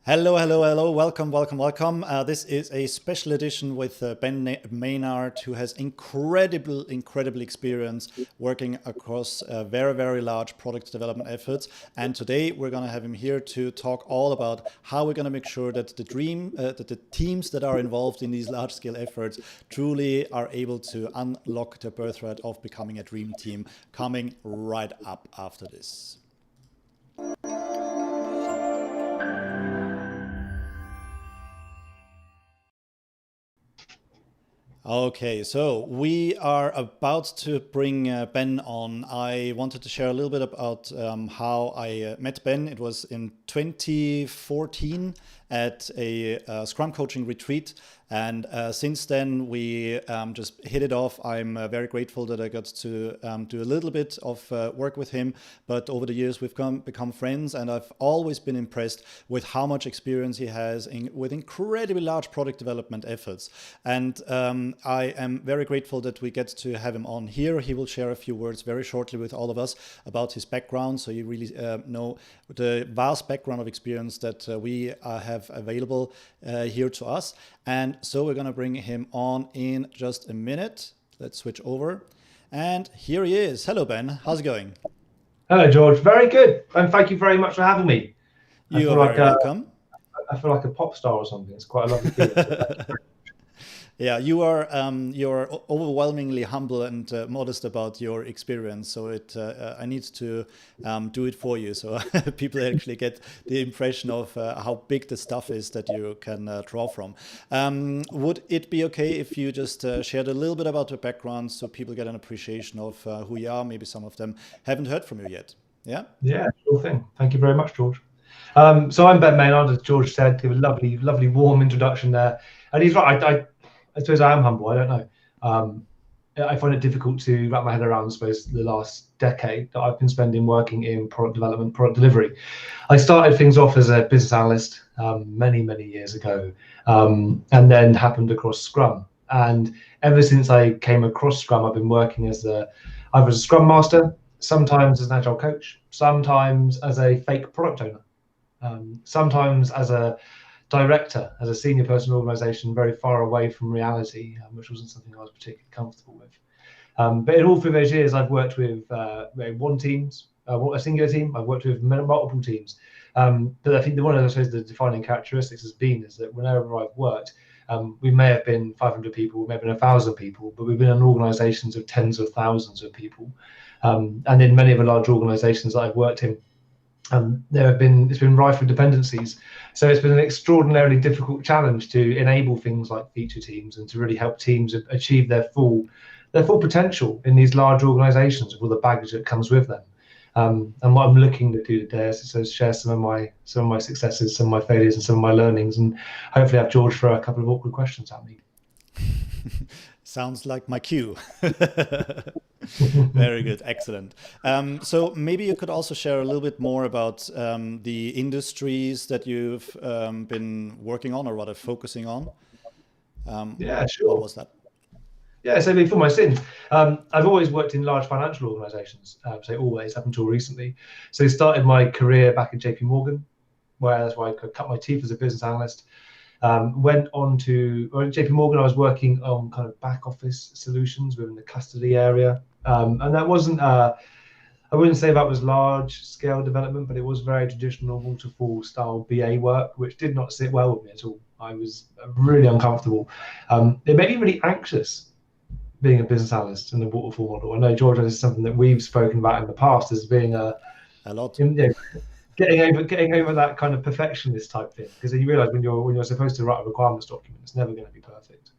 Hello, hello, hello. Welcome, welcome, welcome. This is a special edition with Maynard, who has incredible experience working across very, very large product development efforts. And today we're going to have him here to talk all about how we're going to make sure that that the teams that are involved in these large scale efforts truly are able to unlock their birthright of becoming a dream team, coming right up after this. Okay, so we are about to bring Ben on. I wanted to share a little bit about how I met Ben. It was in 2014 at a Scrum coaching retreat. And since then, we just hit it off. I'm very grateful that I got to do a little bit of work with him. But over the years, we've become friends, and I've always been impressed with how much experience he has with incredibly large product development efforts. And I am very grateful that we get to have him on here. He will share a few words very shortly with all of us about his background, so you really know the vast background of experience that we have available here to us. And so we're going to bring him on in just a minute. Let's switch over. And here he is. Hello, Ben. How's it going? Hello, George. Very good. And thank you very much for having me. You are very welcome. I feel like a pop star or something. It's quite a lovely feeling. Yeah, you're overwhelmingly humble and modest about your experience. So I need to do it for you, so people actually get the impression of how big the stuff is that you can draw from. Would it be okay if you just shared a little bit about your background so people get an appreciation of who you are? Maybe some of them haven't heard from you yet. Yeah. Yeah, sure thing. Thank you very much, George. So I'm Ben Maynard, as George said. Give a lovely, warm introduction there. And he's right. I suppose I am humble. I don't know. I find it difficult to wrap my head around, I suppose, the last decade that I've been spending working in product development, product delivery. I started things off as a business analyst many years ago, and then happened across Scrum. And ever since I came across Scrum, I've been working as I was a Scrum master, sometimes as an agile coach, sometimes as a fake product owner, sometimes as a director, as a senior person in an organization very far away from reality, which wasn't something I was particularly comfortable with. But in all through those years, I've worked with one teams, a singular team. I've worked with multiple teams. But I think one of the defining characteristics has been is that whenever I've worked, we may have been 500 people, we may have been 1,000 people, but we've been in organizations of tens of thousands of people. And in many of the large organizations that I've worked in, it's been rife with dependencies. So it's been an extraordinarily difficult challenge to enable things like feature teams and to really help teams achieve their full potential in these large organizations with all the baggage that comes with them. And what I'm looking to do today is to share some of my successes, some of my failures, and some of my learnings, and hopefully have George throw a couple of awkward questions at me. Sounds like my cue. Very good, excellent. So maybe you could also share a little bit more about the industries that you've been working on, or rather focusing on. Yeah, sure. What was that? Yeah, so before my sins, I've always worked in large financial organisations, so always up until recently. So I started my career back at JP Morgan, where that's why I cut my teeth as a business analyst. Went on to JP Morgan. I was working on kind of back office solutions within the custody area, and that wasn't. I wouldn't say that was large scale development, but it was very traditional waterfall style BA work, which did not sit well with me at all. I was really uncomfortable. It made me really anxious being a business analyst in the waterfall model. I know, George, this is something that we've spoken about in the past as being a lot. Getting over that kind of perfectionist type thing, because you realize when you're supposed to write a requirements document, it's never going to be perfect.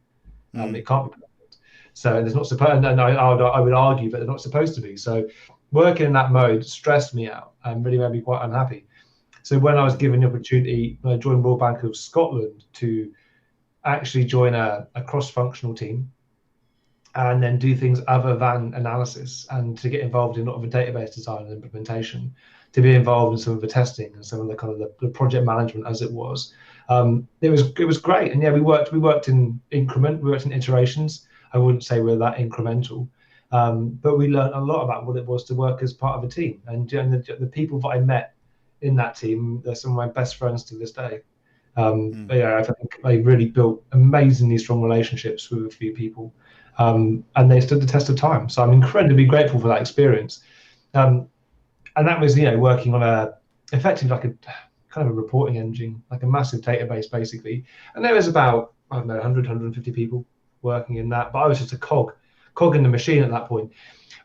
It can't be perfect. So there's not supposed, and I would argue that they're not supposed to be. So working in that mode stressed me out and really made me quite unhappy. So when I was given the opportunity, when I joined Royal Bank of Scotland to actually join a cross-functional team and then do things other than analysis, and to get involved in a lot of the database design and implementation, to be involved in some of the testing and some of the kind of the project management as it was. It was great. And yeah, we worked in iterations. I wouldn't say we're that incremental, but we learned a lot about what it was to work as part of a team. And the people that I met in that team, they're some of my best friends to this day. But yeah, I think I really built amazingly strong relationships with a few people, and they stood the test of time. So I'm incredibly grateful for that experience. And that was, working on effectively like a kind of a reporting engine, like a massive database basically. And there was about, I don't know, 100, 150 people working in that, but I was just a cog in the machine at that point.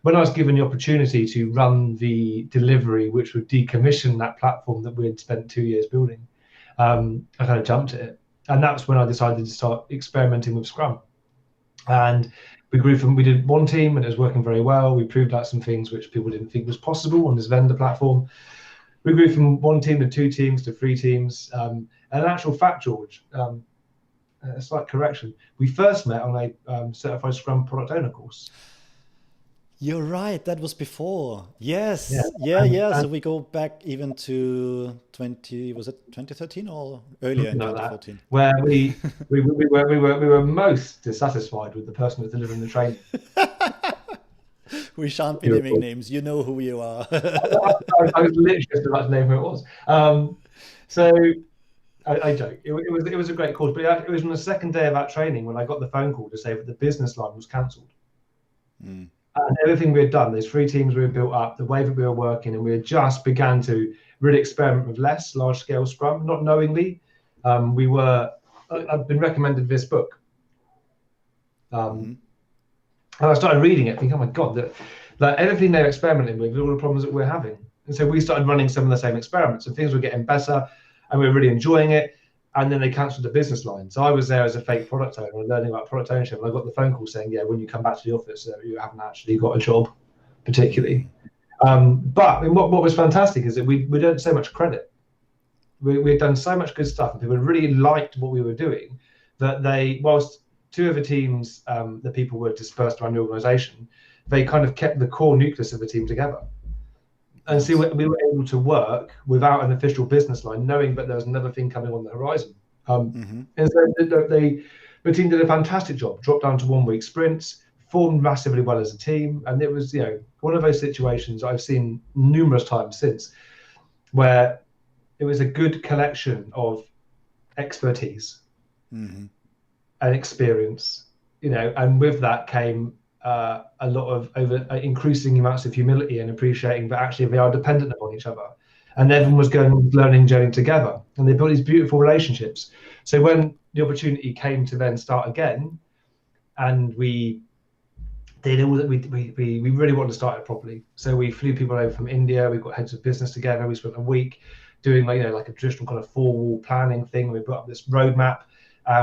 When I was given the opportunity to run the delivery, which would decommission that platform that we had spent 2 years building, I kind of jumped at it. And that's when I decided to start experimenting with Scrum. And we did one team and it was working very well. We proved out some things which people didn't think was possible on this vendor platform. We grew from one team to 2 teams to 3 teams. And in actual fact, George, a slight correction, we first met on a certified Scrum product owner course. You're right. That was before. Yes. Yeah. Yeah. So we go back even to 2013 or earlier in Like 2014? that, where we were most dissatisfied with the person who was delivering the training. We shan't be naming names. You know who you are. I was literally just about to name who it was. So I joke. It was a great course, but it was on the second day of that training when I got the phone call to say that the business line was cancelled. And everything we had done, those 3 teams we had built up, the way that we were working, and we had just began to really experiment with LeSS, large-scale Scrum, not knowingly. I've been recommended this book. And I started reading it, thinking, oh my God, that everything they're experimenting with, all the problems that we're having. And so we started running some of the same experiments, and things were getting better, and we were really enjoying it. And then they cancelled the business line. So I was there as a fake product owner, learning about product ownership. And I got the phone call saying, yeah, when you come back to the office, you haven't actually got a job, particularly. But I mean, what was fantastic is that we didn't so much credit. We had done so much good stuff, and people really liked what we were doing, that whilst 2 of the teams, the people were dispersed around the organisation, they kind of kept the core nucleus of the team together. And so we were able to work without an official business line, knowing that there was another thing coming on the horizon. And so the team did a fantastic job, dropped down to 1-week sprints, formed massively well as a team. And it was, one of those situations I've seen numerous times since, where it was a good collection of expertise and experience, and with that came a lot of increasing amounts of humility and appreciating that actually they are dependent upon each other, and everyone was going on the learning journey together, and they built these beautiful relationships. So when the opportunity came to then start again, and we did all that, we really wanted to start it properly. So we flew people over from India. We got heads of business together. We spent a week doing like a traditional kind of 4-wall planning thing. We put up this roadmap.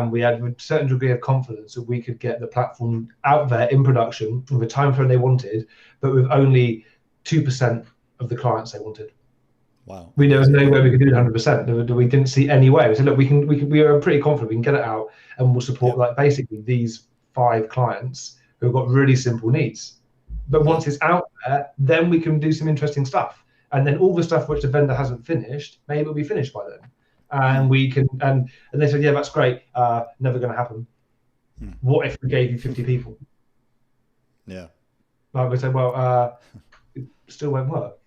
We had a certain degree of confidence that we could get the platform out there in production with the time frame they wanted, but with only 2% of the clients they wanted. Wow. There was no way we could do it 100%. We didn't see any way. We said, look, we are pretty confident we can get it out, and we'll support like basically these 5 clients who've got really simple needs. But once it's out there, then we can do some interesting stuff. And then all the stuff which the vendor hasn't finished, maybe it'll be finished by then. And we can, and they said, yeah, that's great. Never going to happen. What if we gave you 50 people? Yeah. Like we said, well, it still won't work.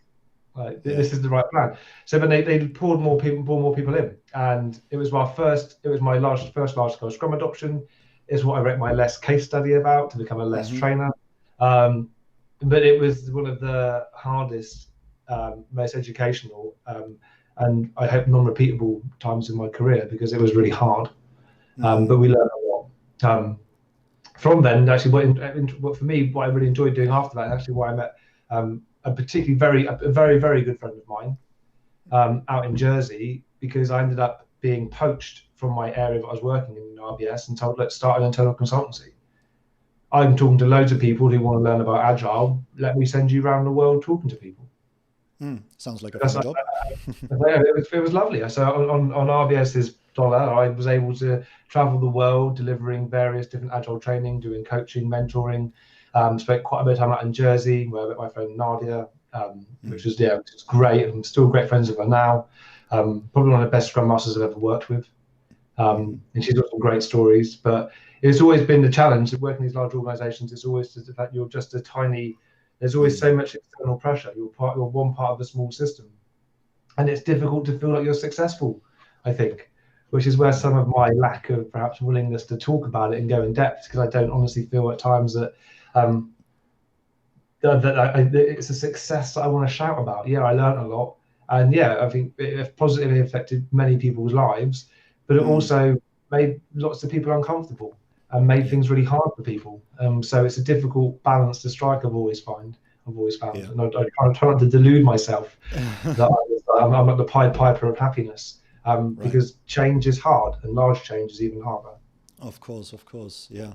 This is the right plan. So then they poured more people in, and it was my first large scale Scrum adoption. Is what I wrote my LeSS case study about to become a LeSS trainer. But it was one of the hardest, most educational, and I hope non-repeatable times in my career, because it was really hard. But we learned a lot. From then, actually, what for me, what I really enjoyed doing after that, and actually why I met a very, very good friend of mine out in Jersey, because I ended up being poached from my area that I was working in RBS and told, let's start an internal consultancy. I'm talking to loads of people who want to learn about Agile. Let me send you around the world talking to people. Sounds like a fun job. It was lovely. So on RBS's dollar, I was able to travel the world, delivering various different Agile training, doing coaching, mentoring. Spent quite a bit of time out in Jersey, where I met my friend Nadia, which was great. I'm still great friends with her now. Probably one of the best Scrum Masters I've ever worked with. And she's got some great stories. But it's always been the challenge of working in these large organizations. It's always the fact you're just a tiny, there's always so much external pressure. You're one part of a small system. And it's difficult to feel like you're successful, I think. which is where some of my lack of perhaps willingness to talk about it and go in depth, because I don't honestly feel at times that it's a success that I want to shout about. Yeah, I learned a lot, and yeah, I think it positively affected many people's lives, but it also made lots of people uncomfortable and made things really hard for people. So it's a difficult balance to strike. I've always found, and I try not to delude myself that I'm not the Pied Piper of happiness, because change is hard, and large change is even harder. Of course, yeah.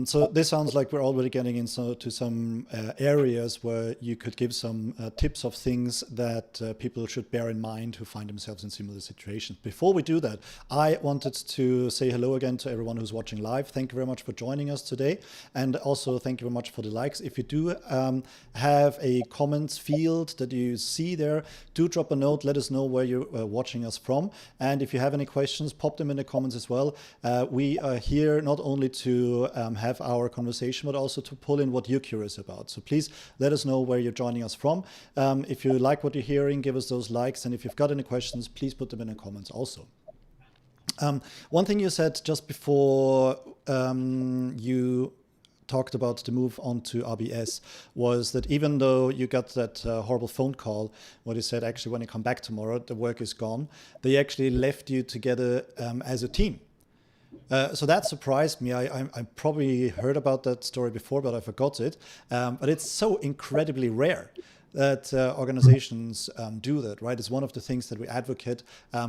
So this sounds like we're already getting into some areas where you could give some tips of things that people should bear in mind who find themselves in similar situations. Before we do that, I wanted to say hello again to everyone who's watching live. Thank you very much for joining us today. And also thank you very much for the likes. If you do have a comments field that you see there, do drop a note. Let us know where you're watching us from. And if you have any questions, pop them in the comments as well. We are here not only to have our conversation, but also to pull in what you're curious about. So please let us know where you're joining us from. If you like what you're hearing, give us those likes. And if you've got any questions, please put them in the comments also. One thing you said just before you talked about the move on to RBS was that even though you got that horrible phone call, what you said, actually, when you come back tomorrow, the work is gone, they actually left you together as a team. So that surprised me. I probably heard about that story before, but I forgot it. But it's so incredibly rare that organizations do that, right? It's one of the things that we advocate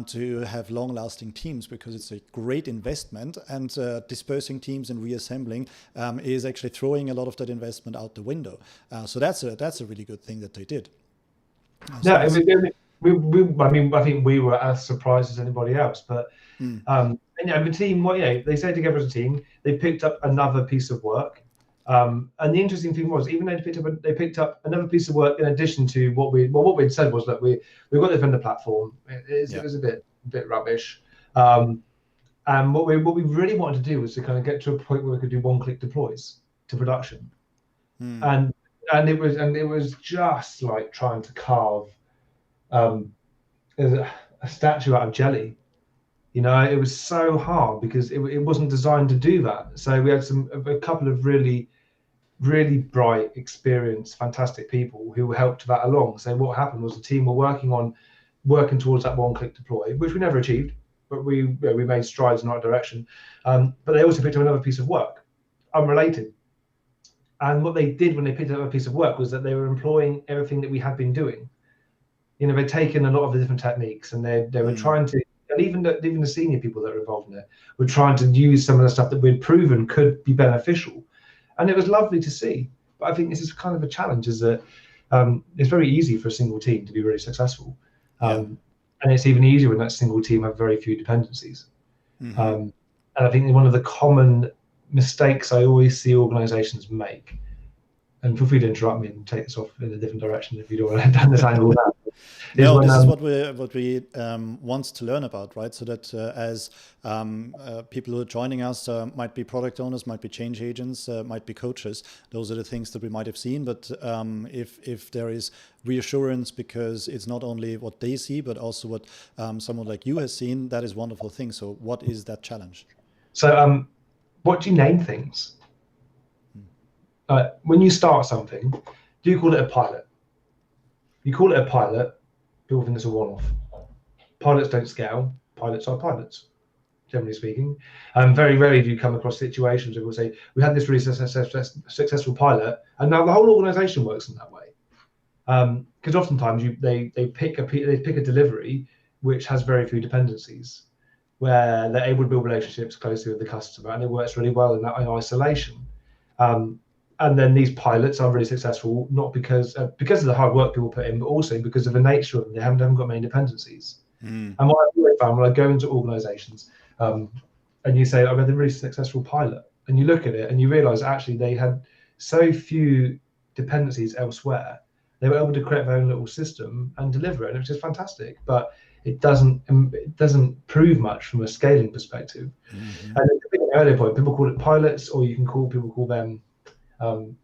to have long-lasting teams, because it's a great investment, and dispersing teams and reassembling is actually throwing a lot of that investment out the window. So that's a really good thing that they did. Yeah, I think we were as surprised as anybody else, but and yeah, the team, they stayed together as a team. They picked up another piece of work, and the interesting thing was, even though they picked up another piece of work in addition to what we'd said was that we've got this vendor platform. It was a bit rubbish, and what we really wanted to do was to kind of get to a point where we could do one-click deploys to production, and it was just like trying to carve a statue out of jelly. It was so hard because it wasn't designed to do that. So we had a couple of really, really bright, experienced, fantastic people who helped that along. So what happened was the team were working towards that one-click deploy, which we never achieved, but we made strides in the right direction. But they also picked up another piece of work, unrelated. And what they did when they picked up a piece of work was that they were employing everything that we had been doing. They'd taken a lot of the different techniques, and they were trying to. And even the senior people that are involved in it were trying to use some of the stuff that we'd proven could be beneficial, and it was lovely to see. But I think this is kind of a challenge: is that it's very easy for a single team to be really successful, and it's even easier when that single team have very few dependencies. And I think one of the common mistakes I always see organisations make, and feel free to interrupt me and take this off in a different direction if you don't want to down this angle now. No, this is what we want to learn about, right? So that as people who are joining us might be product owners, might be change agents, might be coaches. Those are the things that we might have seen. But if there is reassurance, because it's not only what they see, but also what someone like you has seen, that is a wonderful thing. So what is that challenge? So what do you name things? When you start something, do you call it a pilot? You call it a pilot, people think it's a one-off. Pilots don't scale. Pilots are pilots, generally speaking. Very rarely do you come across situations where people say, we had this really successful pilot, and now the whole organization works in that way. Because oftentimes they pick a delivery which has very few dependencies, where they're able to build relationships closely with the customer, and it works really well in isolation. And then these pilots are really successful, not because of the hard work people put in, but also because of the nature of them. They haven't got many dependencies. And what I've always found when I go into organizations, and you say, I've had a really successful pilot, and you look at it and you realize actually they had so few dependencies elsewhere, they were able to create their own little system and deliver it, and it's just fantastic. But it doesn't prove much from a scaling perspective. And at the earlier point, people call it pilots, or people call them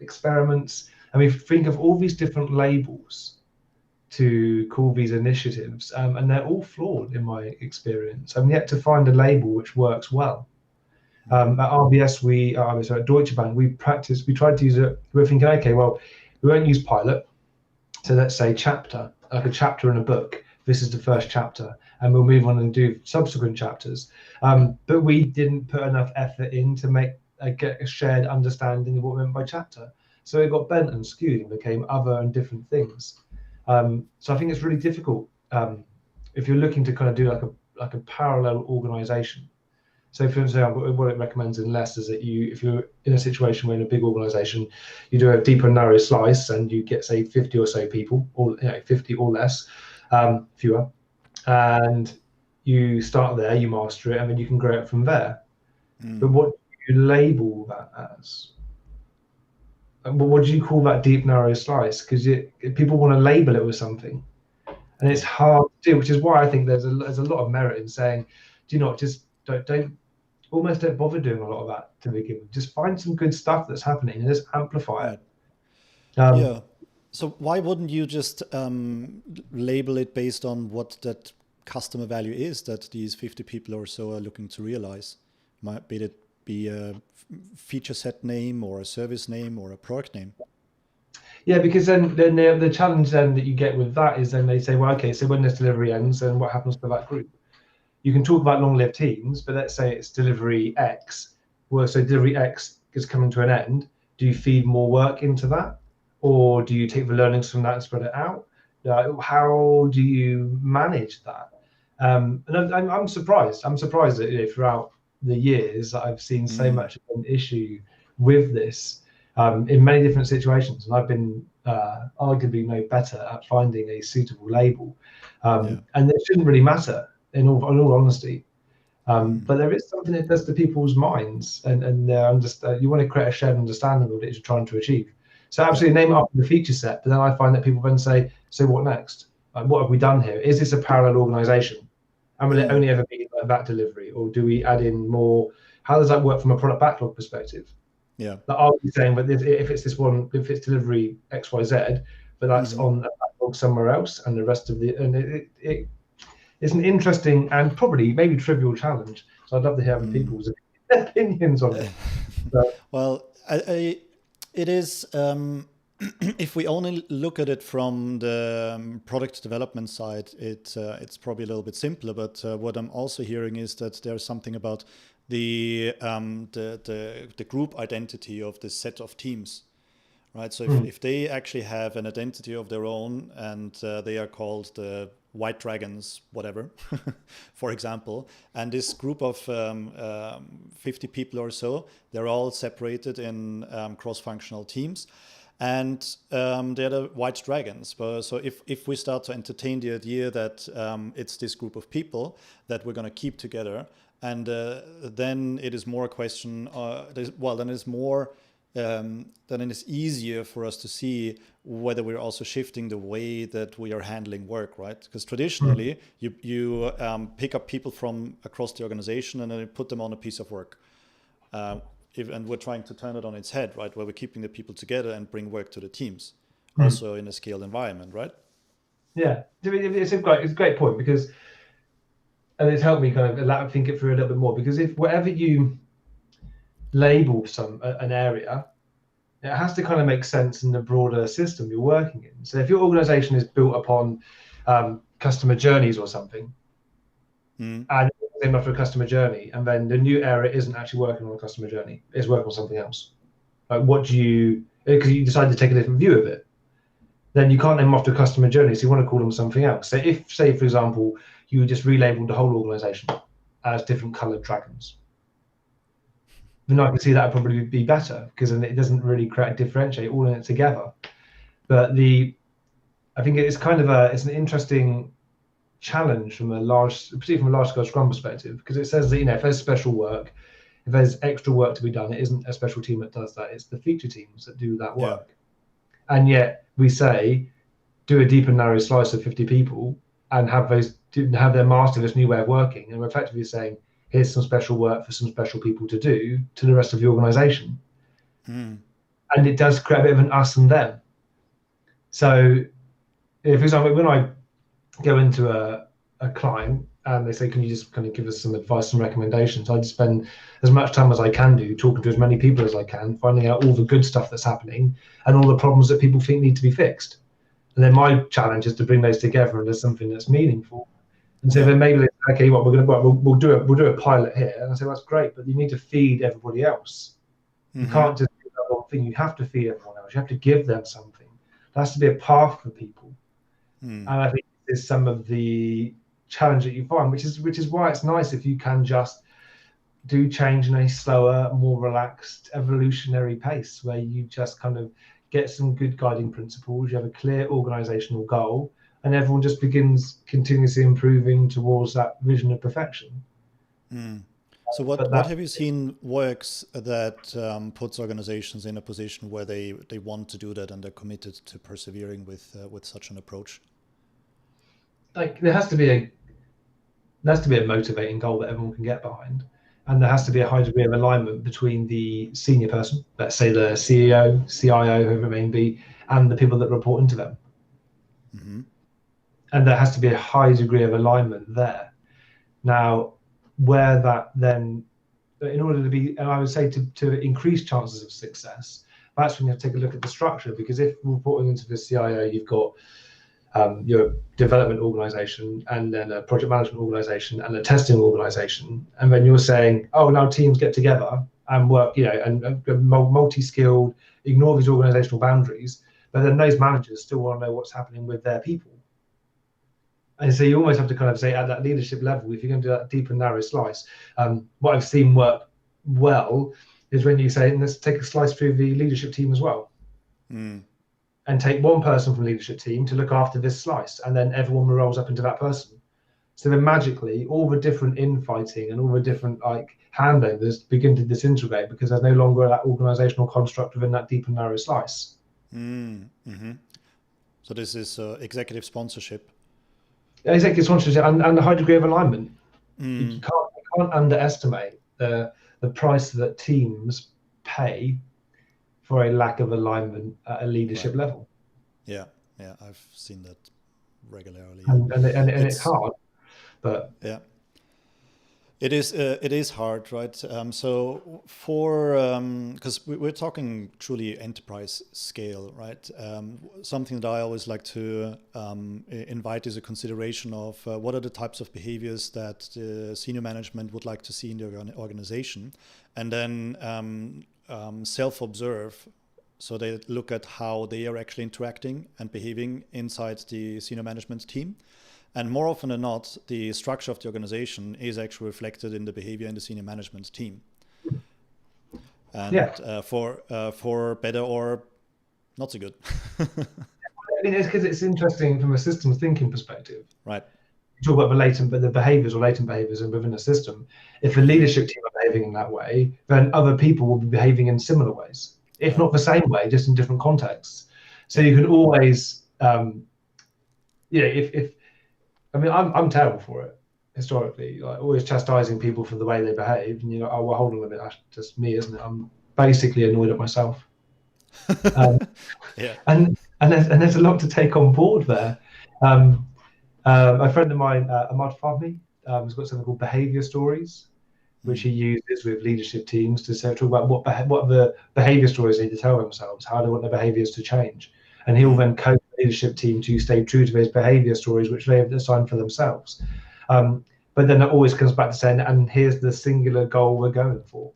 experiments. I mean, think of all these different labels to call these initiatives, and they're all flawed in my experience. I'm yet to find a label which works well. At RBS, at Deutsche Bank, we tried to use it. We were thinking, okay, well, we won't use pilot. So let's say chapter, like a chapter in a book. This is the first chapter, and we'll move on and do subsequent chapters. But we didn't put enough effort in to get a shared understanding of what we meant by chapter. So it got bent and skewed and became other and different things. So I think it's really difficult if you're looking to kind of do like a parallel organization. So for example, what it recommends in LeSS is that if you're in a situation where in a big organization, you do a deeper and narrow slice and you get, say, 50 or so people, or 50 or less, fewer, and you start there, you master it, and then you can grow it from there. But what do you label that as? What do you call that deep, narrow slice? Because people want to label it with something, and it's hard to do, which is why I think there's a lot of merit in saying, do you not just don't bother doing a lot of that to begin with. Just find some good stuff that's happening and just amplify it. Yeah. So why wouldn't you just label it based on what that customer value is that these 50 people or so are looking to realize? Might it be a feature set name or a service name or a product name? Yeah, because then the challenge then that you get with that is then they say, well, okay, so when this delivery ends, then what happens to that group? You can talk about long-lived teams, but let's say it's delivery X. Well, so delivery X is coming to an end. Do you feed more work into that? Or do you take the learnings from that and spread it out? How do you manage that? And I'm surprised. I'm surprised that throughout the years that I've seen so much of an issue with this in many different situations. And I've been arguably no better at finding a suitable label. And it shouldn't really matter. In all honesty, but there is something that does to people's minds, and you want to create a shared understanding of what it is you're trying to achieve. So absolutely name it after the feature set, but then I find that people then say, so what next? Like, what have we done here? Is this a parallel organization? And will it only ever be like that delivery, or do we add in more? How does that work from a product backlog perspective? Yeah. Like, are we saying, but if it's this one, if it's delivery XYZ, but that's on a backlog somewhere else, and the rest of it's an interesting and probably maybe trivial challenge. So I'd love to hear other people's opinions on it. Well, it is, if we only look at it from the product development side, it's probably a little bit simpler. But what I'm also hearing is that there's something about the group identity of the set of teams. Right, so if they actually have an identity of their own and they are called the White Dragons, whatever, for example, and this group of 50 people or so, they're all separated in cross-functional teams, and they're the White Dragons. So if we start to entertain the idea that it's this group of people that we're going to keep together, and then it is more a question, then it's more then it is easier for us to see whether we're also shifting the way that we are handling work, right? Because traditionally, you pick up people from across the organization and then you put them on a piece of work. And we're trying to turn it on its head, right? Where we're keeping the people together and bring work to the teams, also in a scaled environment, right? Yeah, it's a great point, because, and it's helped me kind of think it through a little bit more, because if whatever you label an area, it has to kind of make sense in the broader system you're working in. So if your organization is built upon customer journeys or something, and it's named after a customer journey, and then the new area isn't actually working on a customer journey, it's working on something else. Like, because you decide to take a different view of it, then you can't name them after a customer journey, so you want to call them something else. So if, say, for example, you just relabeled the whole organization as different colored dragons, then I can see that would probably be better, because then it doesn't really differentiate all in it together. But I think it's kind of it's an interesting challenge particularly from a large scale Scrum perspective, because it says that, if there's special work, if there's extra work to be done, it isn't a special team that does that, it's the feature teams that do that work. And yet we say, do a deep and narrow slice of 50 people and have them master this new way of working, and we're effectively saying, here's some special work for some special people to do to the rest of the organization. And it does create a bit of an us and them. So for example, when I go into a client and they say, can you just kind of give us some advice and recommendations, I just spend as much time as I can do talking to as many people as I can, finding out all the good stuff that's happening and all the problems that people think need to be fixed. And then my challenge is to bring those together into something that's meaningful. And so then maybe, okay, what we'll do a pilot here. And I say, well, that's great, but you need to feed everybody else. You can't just do that one thing. You have to feed everyone else. You have to give them something. There has to be a path for people. And I think this is some of the challenge that you find, which is why it's nice if you can just do change in a slower, more relaxed, evolutionary pace, where you just kind of get some good guiding principles, you have a clear organizational goal, and everyone just begins continuously improving towards that vision of perfection. So what have you seen works that puts organizations in a position where they want to do that and they're committed to persevering with such an approach? Like there has to be a motivating goal that everyone can get behind, and there has to be a high degree of alignment between the senior person, let's say the CEO, CIO, whoever it may be, and the people that report into them. And there has to be a high degree of alignment there. Now, where that then, in order to be, and I would say to increase chances of success, that's when you have to take a look at the structure, because if reporting into the CIO, you've got your development organization and then a project management organization and a testing organization, and then you're saying, oh, now teams get together and work, and multi-skilled, ignore these organizational boundaries, but then those managers still want to know what's happening with their people. And so you almost have to kind of say at that leadership level, if you're going to do that deep and narrow slice, what I've seen work well is when you say, let's take a slice through the leadership team as well. And take one person from the leadership team to look after this slice, and then everyone rolls up into that person. So then magically, all the different infighting and all the different handovers begin to disintegrate, because there's no longer that organizational construct within that deep and narrow slice. So this is executive sponsorship. Executive sponsorship and a high degree of alignment. You can't underestimate the price that teams pay for a lack of alignment at a leadership level. Yeah, I've seen that regularly. And it's hard, but it is hard, right? So for because we're talking truly enterprise scale, right? Something that I always like to invite is a consideration of what are the types of behaviors that the senior management would like to see in the organization, and then self-observe. So they look at how they are actually interacting and behaving inside the senior management team. And more often than not, the structure of the organization is actually reflected in the behavior in the senior management team. And for better or not so good. I mean, it's because it's interesting from a systems thinking perspective. Right. You talk about the behaviors or latent behaviors within a system. If the leadership team are behaving in that way, then other people will be behaving in similar ways, if not the same way, just in different contexts. So you can always, I'm terrible for it historically, like always chastising people for the way they behave, and oh, well, hold on a minute, that's just me, isn't it? I'm basically annoyed at myself. And there's a lot to take on board there. A friend of mine, Ahmad Fahmy, has got something called Behaviour Stories, which he uses with leadership teams to talk about what the behaviour stories need to tell themselves, how they want their behaviours to change. And he will then coach the leadership team to stay true to his behaviour stories, which they have assigned for themselves. But then it always comes back to saying, and here's the singular goal we're going for.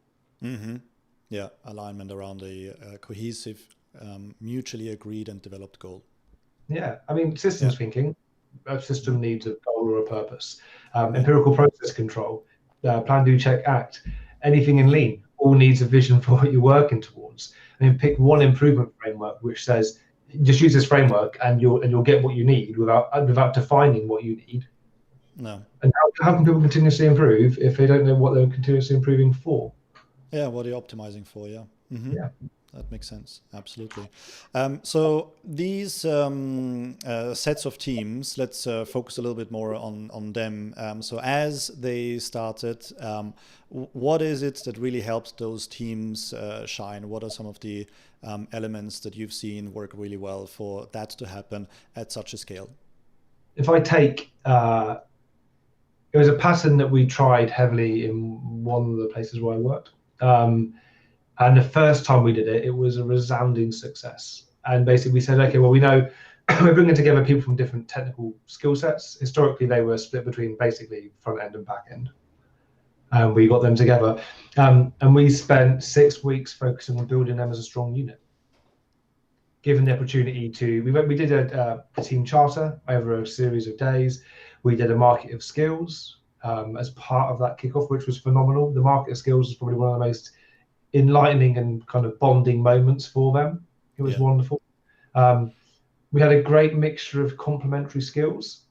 Yeah, alignment around a cohesive, mutually agreed and developed goal. Yeah, I mean, systems thinking, a system needs a goal or a purpose. Empirical process control, plan, do, check, act. Anything in lean all needs a vision for what you're working towards. I mean, pick one improvement framework which says, just use this framework and you'll get what you need without defining what you need. No. And how can people continuously improve if they don't know what they're continuously improving for? Yeah, what are you optimizing for? Yeah. Mm-hmm. Yeah. That makes sense. Absolutely. So these sets of teams, let's focus a little bit more on them. So as they started, what is it that really helped those teams shine? What are some of the elements that you've seen work really well for that to happen at such a scale? If I take, it was a pattern that we tried heavily in one of the places where I worked. And the first time we did it, it was a resounding success. And basically we said, okay, well, we know we're bringing together people from different technical skill sets. Historically, they were split between basically front end and back end. And we got them together. And we spent 6 weeks focusing on building them as a strong unit. Given the opportunity to, we did a team charter over a series of days. We did a market of skills as part of that kickoff, which was phenomenal. The market of skills was probably one of the most enlightening and kind of bonding moments for them. It was wonderful. We had a great mixture of complementary skills.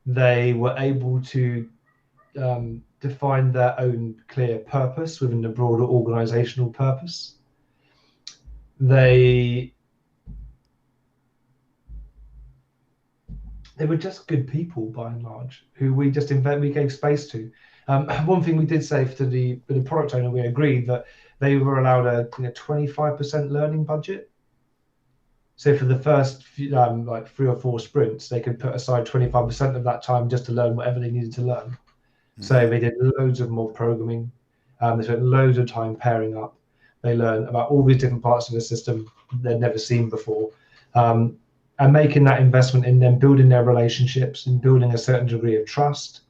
They were able to define their own clear purpose within the broader organizational purpose. They were just good people by and large, who we gave space to. One thing we did say to the product owner, we agreed that they were allowed a 25% learning budget. So for the first like 3 or 4 sprints, they could put aside 25% of that time just to learn whatever they needed to learn. Mm-hmm. So they did loads of more programming. They spent loads of time pairing up. They learned about all these different parts of the system they'd never seen before. And making that investment in them, building their relationships and building a certain degree of trust.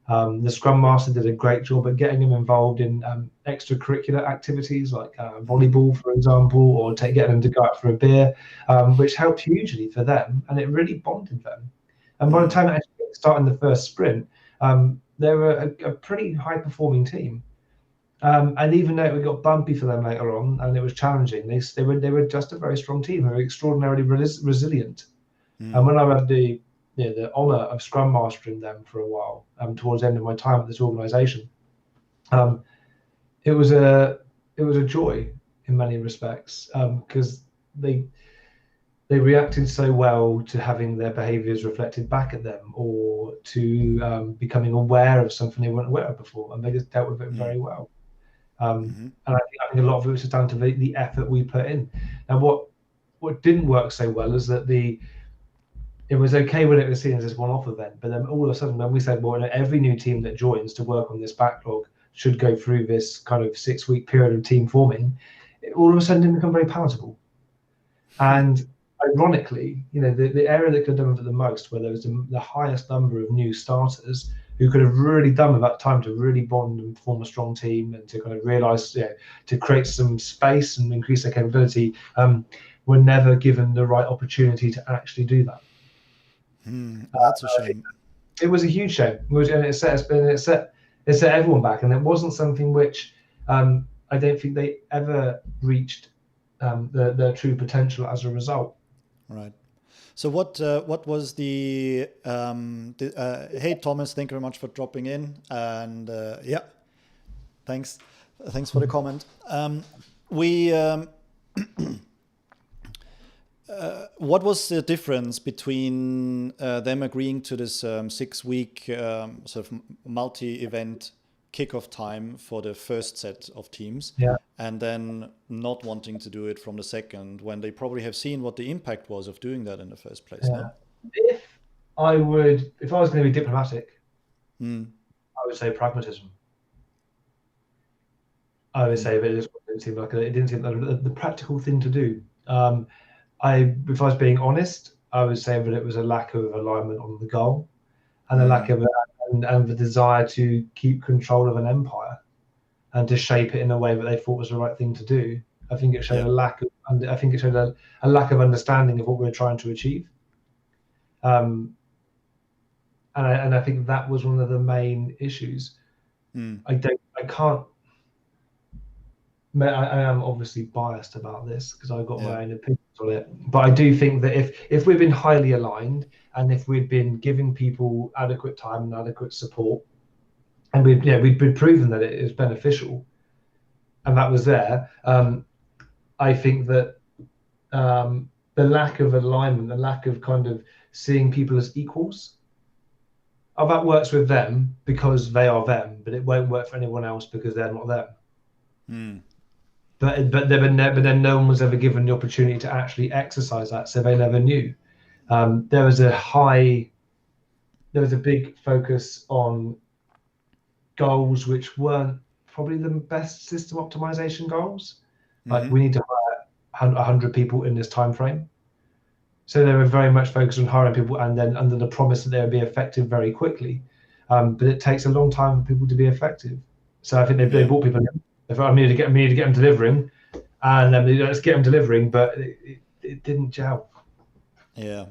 The Scrum Master did a great job at getting them involved in extracurricular activities like volleyball, for example, or getting them to go out for a beer, which helped hugely for them, and it really bonded them. And by the time actually starting the first sprint, they were a pretty high-performing team. And even though it got bumpy for them later on, and it was challenging, they were just a very strong team. They were extraordinarily resilient. And when I had the honor of Scrum Mastering them for a while, towards the end of my time at this organization, it was a joy in many respects, because they reacted so well to having their behaviors reflected back at them, or to becoming aware of something they weren't aware of before, and they just dealt with it very well. And I think a lot of it was just down to the effort we put in. Now, what didn't work so well is that it was okay when it was seen as this one-off event, but then all of a sudden when we said, well, every new team that joins to work on this backlog should go through this kind of 6-week period of team forming, it all of a sudden didn't become very palatable. And ironically, the area that could have done it the most, where there was the highest number of new starters who could have really done with that time to really bond and form a strong team, and to kind of realize, to create some space and increase their capability, were never given the right opportunity to actually do that. That's a shame. It was a huge shame. And it set everyone back, and it wasn't something which I don't think they ever reached their true potential as a result. Right. So what was the hey Thomas, thank you very much for dropping in, and thanks for the comment. What was the difference between them agreeing to this 6-week sort of multi-event kickoff time for the first set of teams, and then not wanting to do it from the second, when they probably have seen what the impact was of doing that in the first place? No? If I was going to be diplomatic, I would say pragmatism. I would say that it didn't seem like the practical thing to do. If I was being honest, I would say that it was a lack of alignment on the goal, and a lack of and the desire to keep control of an empire and to shape it in a way that they thought was the right thing to do. I think it showed a lack of understanding of what we were trying to achieve. And I think that was one of the main issues. I am obviously biased about this because I've got my own opinions on it. But I do think that if we've been highly aligned, and if we've been giving people adequate time and adequate support, and we've been proven that it is beneficial, and that was there. I think that the lack of alignment, the lack of kind of seeing people as equals, that works with them because they are them, but it won't work for anyone else because they're not them. Mm. But then no one was ever given the opportunity to actually exercise that, so they never knew. There was a big focus on goals which weren't probably the best system optimization goals. Like we need to hire 100 people in this time frame. So they were very much focused on hiring people and then under the promise that they would be effective very quickly. But it takes a long time for people to be effective. So I think they brought people in. They thought, I need to get them delivering, and then let's get them delivering, but it didn't gel. Yeah.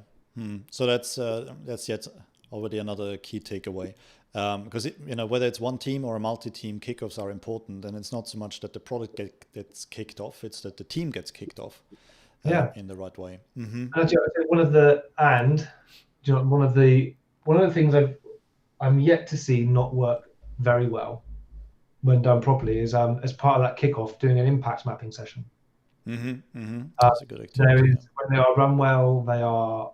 So that's yet already another key takeaway. Because whether it's one team or a multi-team, kickoffs are important, and it's not so much that the product gets kicked off; it's that the team gets kicked off in the right way. And one of the things I'm yet to see not work very well when done properly is as part of that kickoff doing an impact mapping session. That's a good activity. When they are run well, they are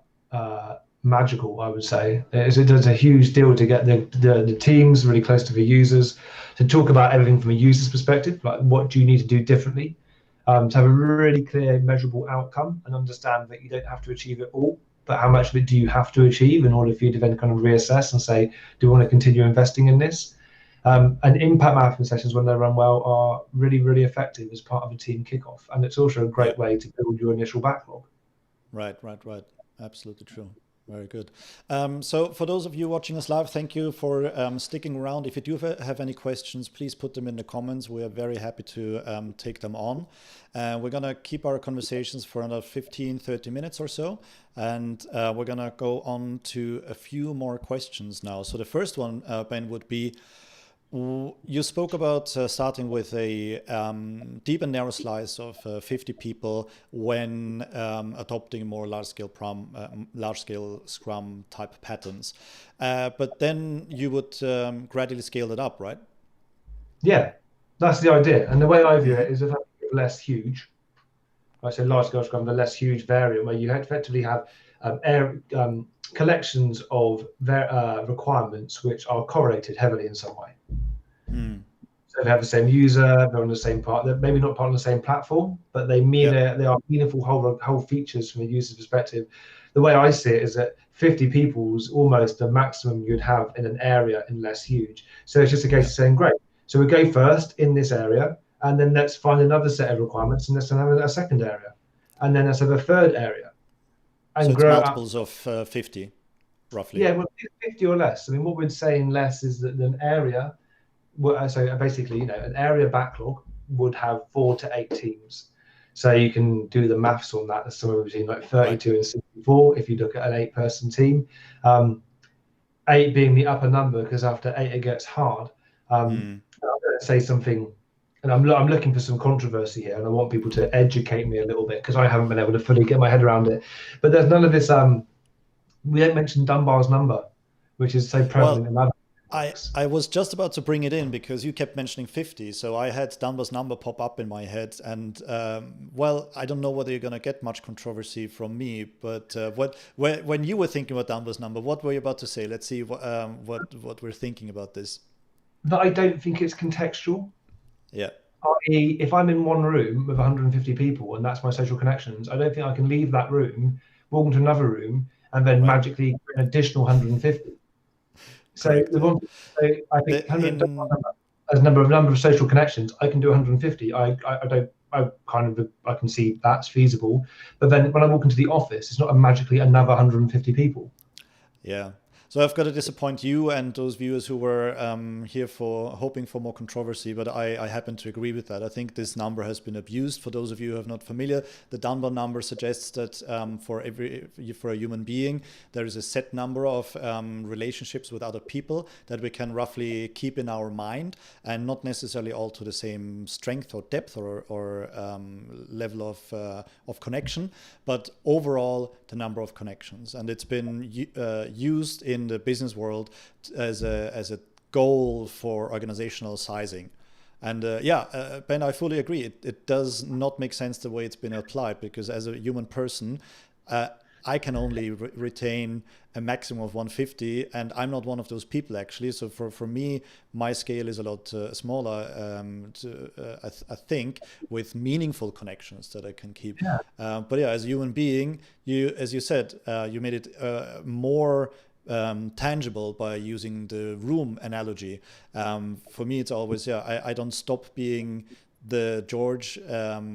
magical, I would say. It's a huge deal to get the teams really close to the users, to talk about everything from a user's perspective, like what do you need to do differently, to have a really clear, measurable outcome and understand that you don't have to achieve it all, but how much of it do you have to achieve in order for you to then kind of reassess and say, do we want to continue investing in this? And impact mapping sessions, when they run well, are really, really effective as part of a team kickoff. And it's also a great way to build your initial backlog. Right. Absolutely true. Very good. So for those of you watching us live, thank you for sticking around. If you do have any questions, please put them in the comments. We are very happy to take them on. We're going to keep our conversations for another 15, 30 minutes or so. And we're going to go on to a few more questions now. So the first one, Ben, would be, you spoke about starting with a deep and narrow slice of 50 people when adopting more large-scale Scrum type patterns. But then you would gradually scale it up, right? Yeah, that's the idea. And the way I view it is if I make it less huge, I say large-scale Scrum, the less huge variant, where you effectively have collections of requirements which are correlated heavily in some way. So they have the same user, they're on the same part, they're maybe not part on the same platform, but they are meaningful whole features from a user's perspective. The way I see it is that 50 people is almost the maximum you'd have in an area in less huge. So it's just a case of saying, great, so we go first in this area, and then let's find another set of requirements, and let's have a second area, and then let's have a third area. And so it's grow multiples of 50, roughly. Yeah, well, 50 or less. I mean, what we'd say in less is that an area, so basically, an area backlog would have 4 to 8 teams. So you can do the maths on that. There's somewhere between like 32 and 64 if you look at an 8-person team. 8 being the upper number, because after 8 it gets hard. I'm going to say something, and I'm looking for some controversy here, and I want people to educate me a little bit because I haven't been able to fully get my head around it. But there's none of this. We don't mention Dunbar's number, which is so prevalent in other. I was just about to bring it in because you kept mentioning 50. So I had Dunbar's number pop up in my head. And, I don't know whether you're going to get much controversy from me. But when you were thinking about Dunbar's number, what were you about to say? Let's see what we're thinking about this. That I don't think it's contextual. Yeah. If I'm in one room with 150 people and that's my social connections, I don't think I can leave that room, walk into another room, and then magically an additional 150. So I think as number of social connections, I can do 150. I can see that's feasible. But then when I walk into the office, it's not magically another 150 people. Yeah. So I've got to disappoint you and those viewers who were here hoping for more controversy, but I happen to agree with that. I think this number has been abused. For those of you who are not familiar, the Dunbar number suggests that for a human being, there is a set number of relationships with other people that we can roughly keep in our mind, and not necessarily all to the same strength or depth or level of connection, but overall the number of connections. And it's been used in the business world as a goal for organizational sizing. And Ben, I fully agree. It does not make sense the way it's been applied, because as a human person, I can only retain a maximum of 150, and I'm not one of those people actually. So for me, my scale is a lot smaller, I think, with meaningful connections that I can keep. Yeah. But yeah, as a human being, as you said, you made it more tangible by using the room analogy. For me, it's always, I don't stop being the George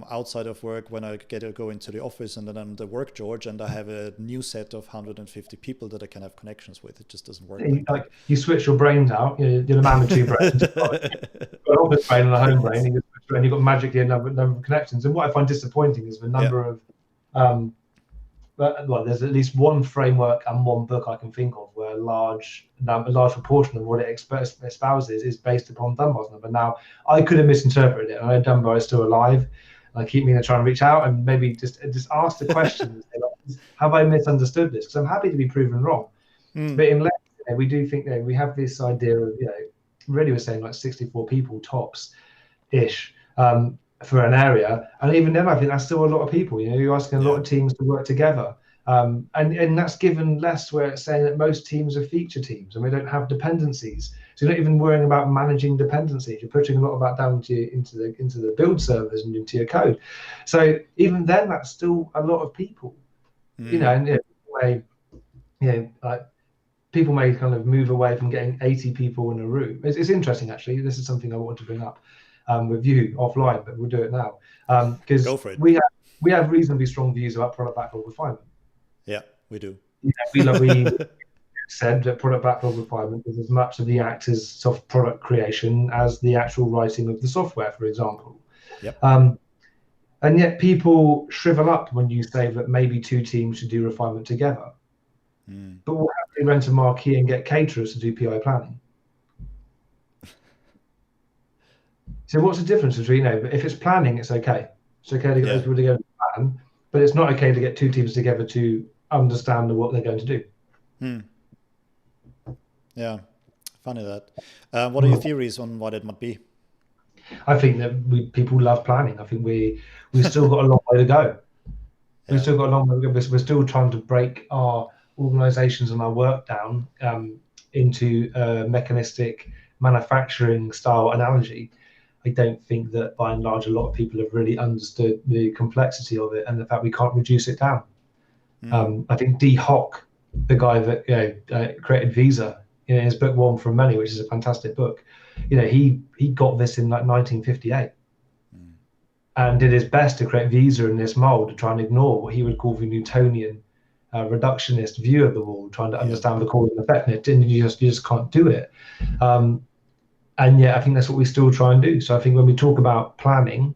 outside of work when I get to go into the office, and then I'm the work George, and I have a new set of 150 people that I can have connections with. It just doesn't work like you switch your brains out. You're the man with two brains. You've got an office brain and a home brain, and you've got magically a number of connections. And what I find disappointing is the number of well, there's at least one framework and one book I can think of where a large proportion of what it espouses is based upon Dunbar's number. Now, I could have misinterpreted it. I know Dunbar is still alive. I keep meaning to try and reach out and maybe just ask the question: have I misunderstood this? Because I'm happy to be proven wrong. But unless we do think we have this idea of really we're saying like 64 people tops ish. For an area, and even then I think that's still a lot of people. You're asking a lot of teams to work together, and that's given less where it's saying that most teams are feature teams and we don't have dependencies, so you're not even worrying about managing dependencies. You're putting a lot of that down into the build servers and into your code. So even then that's still a lot of people. And like people may kind of move away from getting 80 people in a room. It's interesting actually. This is something I want to bring up with you offline, but we'll do it now because we have reasonably strong views about product backlog refinement. Yeah, we do. We said that product backlog refinement is as much of the act as soft product creation as the actual writing of the software, for example. Yep. And yet people shrivel up when you say that maybe two teams should do refinement together. But we'll have to rent a marquee and get caterers to do PI planning. So what's the difference between, if it's planning, it's okay. It's okay to get those people together to plan, but it's not okay to get two teams together to understand what they're going to do. Yeah, funny that. What are your theories on what it might be? I think that people love planning. I think we've still got a long way to go. We've still got a long way to go. We're still trying to break our organizations and our work down into a mechanistic manufacturing style analogy. I don't think that by and large a lot of people have really understood the complexity of it and the fact we can't reduce it down. I think D. Hock, the guy that created Visa, in his book One from Many, which is a fantastic book, he got this in like 1958 and did his best to create Visa in this mold to try and ignore what he would call the Newtonian reductionist view of the world, trying to understand the cause and effect, and you just can't do it. And yet, I think that's what we still try and do. So I think when we talk about planning,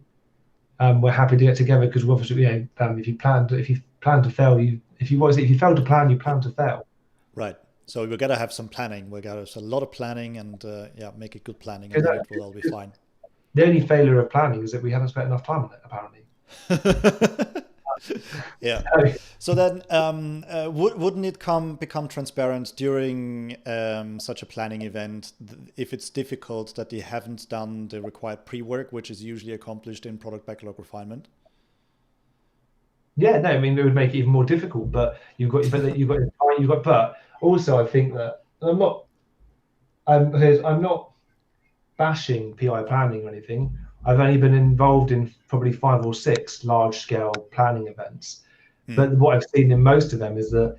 we're happy to get together because we obviously, if you plan to fail, if you fail to plan, you plan to fail. Right. So we got to have some planning. We got to have a lot of planning and make it good planning, and then it will all be fine. The only failure of planning is that we haven't spent enough time on it, apparently. Yeah. So then, wouldn't it become transparent during such a planning event if it's difficult that they haven't done the required pre-work, which is usually accomplished in product backlog refinement? Yeah, no, I mean it would make it even more difficult. But but also I think that I'm not bashing PI planning or anything. I've only been involved in probably 5 or 6 large-scale planning events. But what I've seen in most of them is that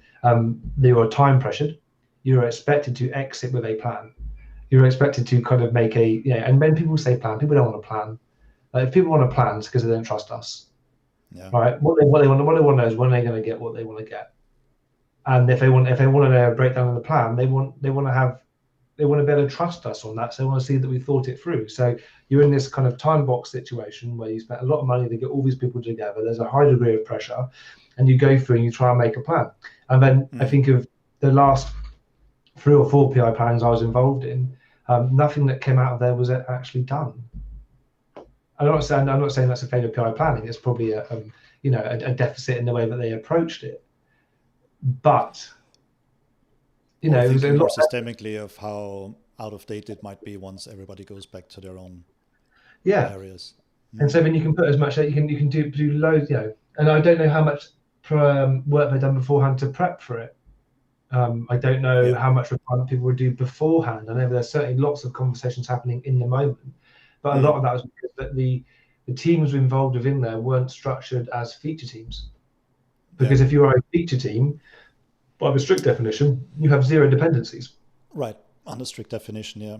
they are time pressured. You're expected to exit with a plan. You're expected to kind of make and when people say plan, people don't want to plan. If people want to plan, it's because they don't trust us. Yeah. Right? What they want to know is when they're going to get what they want to get. And if they want to break down the plan, they want to be able to trust us on that. So they want to see that we thought it through. So you're in this kind of time box situation where you spent a lot of money to get all these people together. There's a high degree of pressure, and you go through and you try and make a plan. And then I think of the last 3 or 4 PI plans I was involved in, nothing that came out of there was actually done. I'm not saying that's a failure of PI planning. It's probably a deficit in the way that they approached it. But it was a lot more systemically of how out of date it might be once everybody goes back to their own. Yeah. areas. And so then you can put as much, you can do loads, and I don't know how much work they've done beforehand to prep for it. I don't know Yeah. how much requirement people would do beforehand. I know there's certainly lots of conversations happening in the moment, but a lot of that was because that the teams involved within there weren't structured as feature teams. Because if you are a feature team, by the strict definition, you have zero dependencies. Right. Under strict definition, yeah.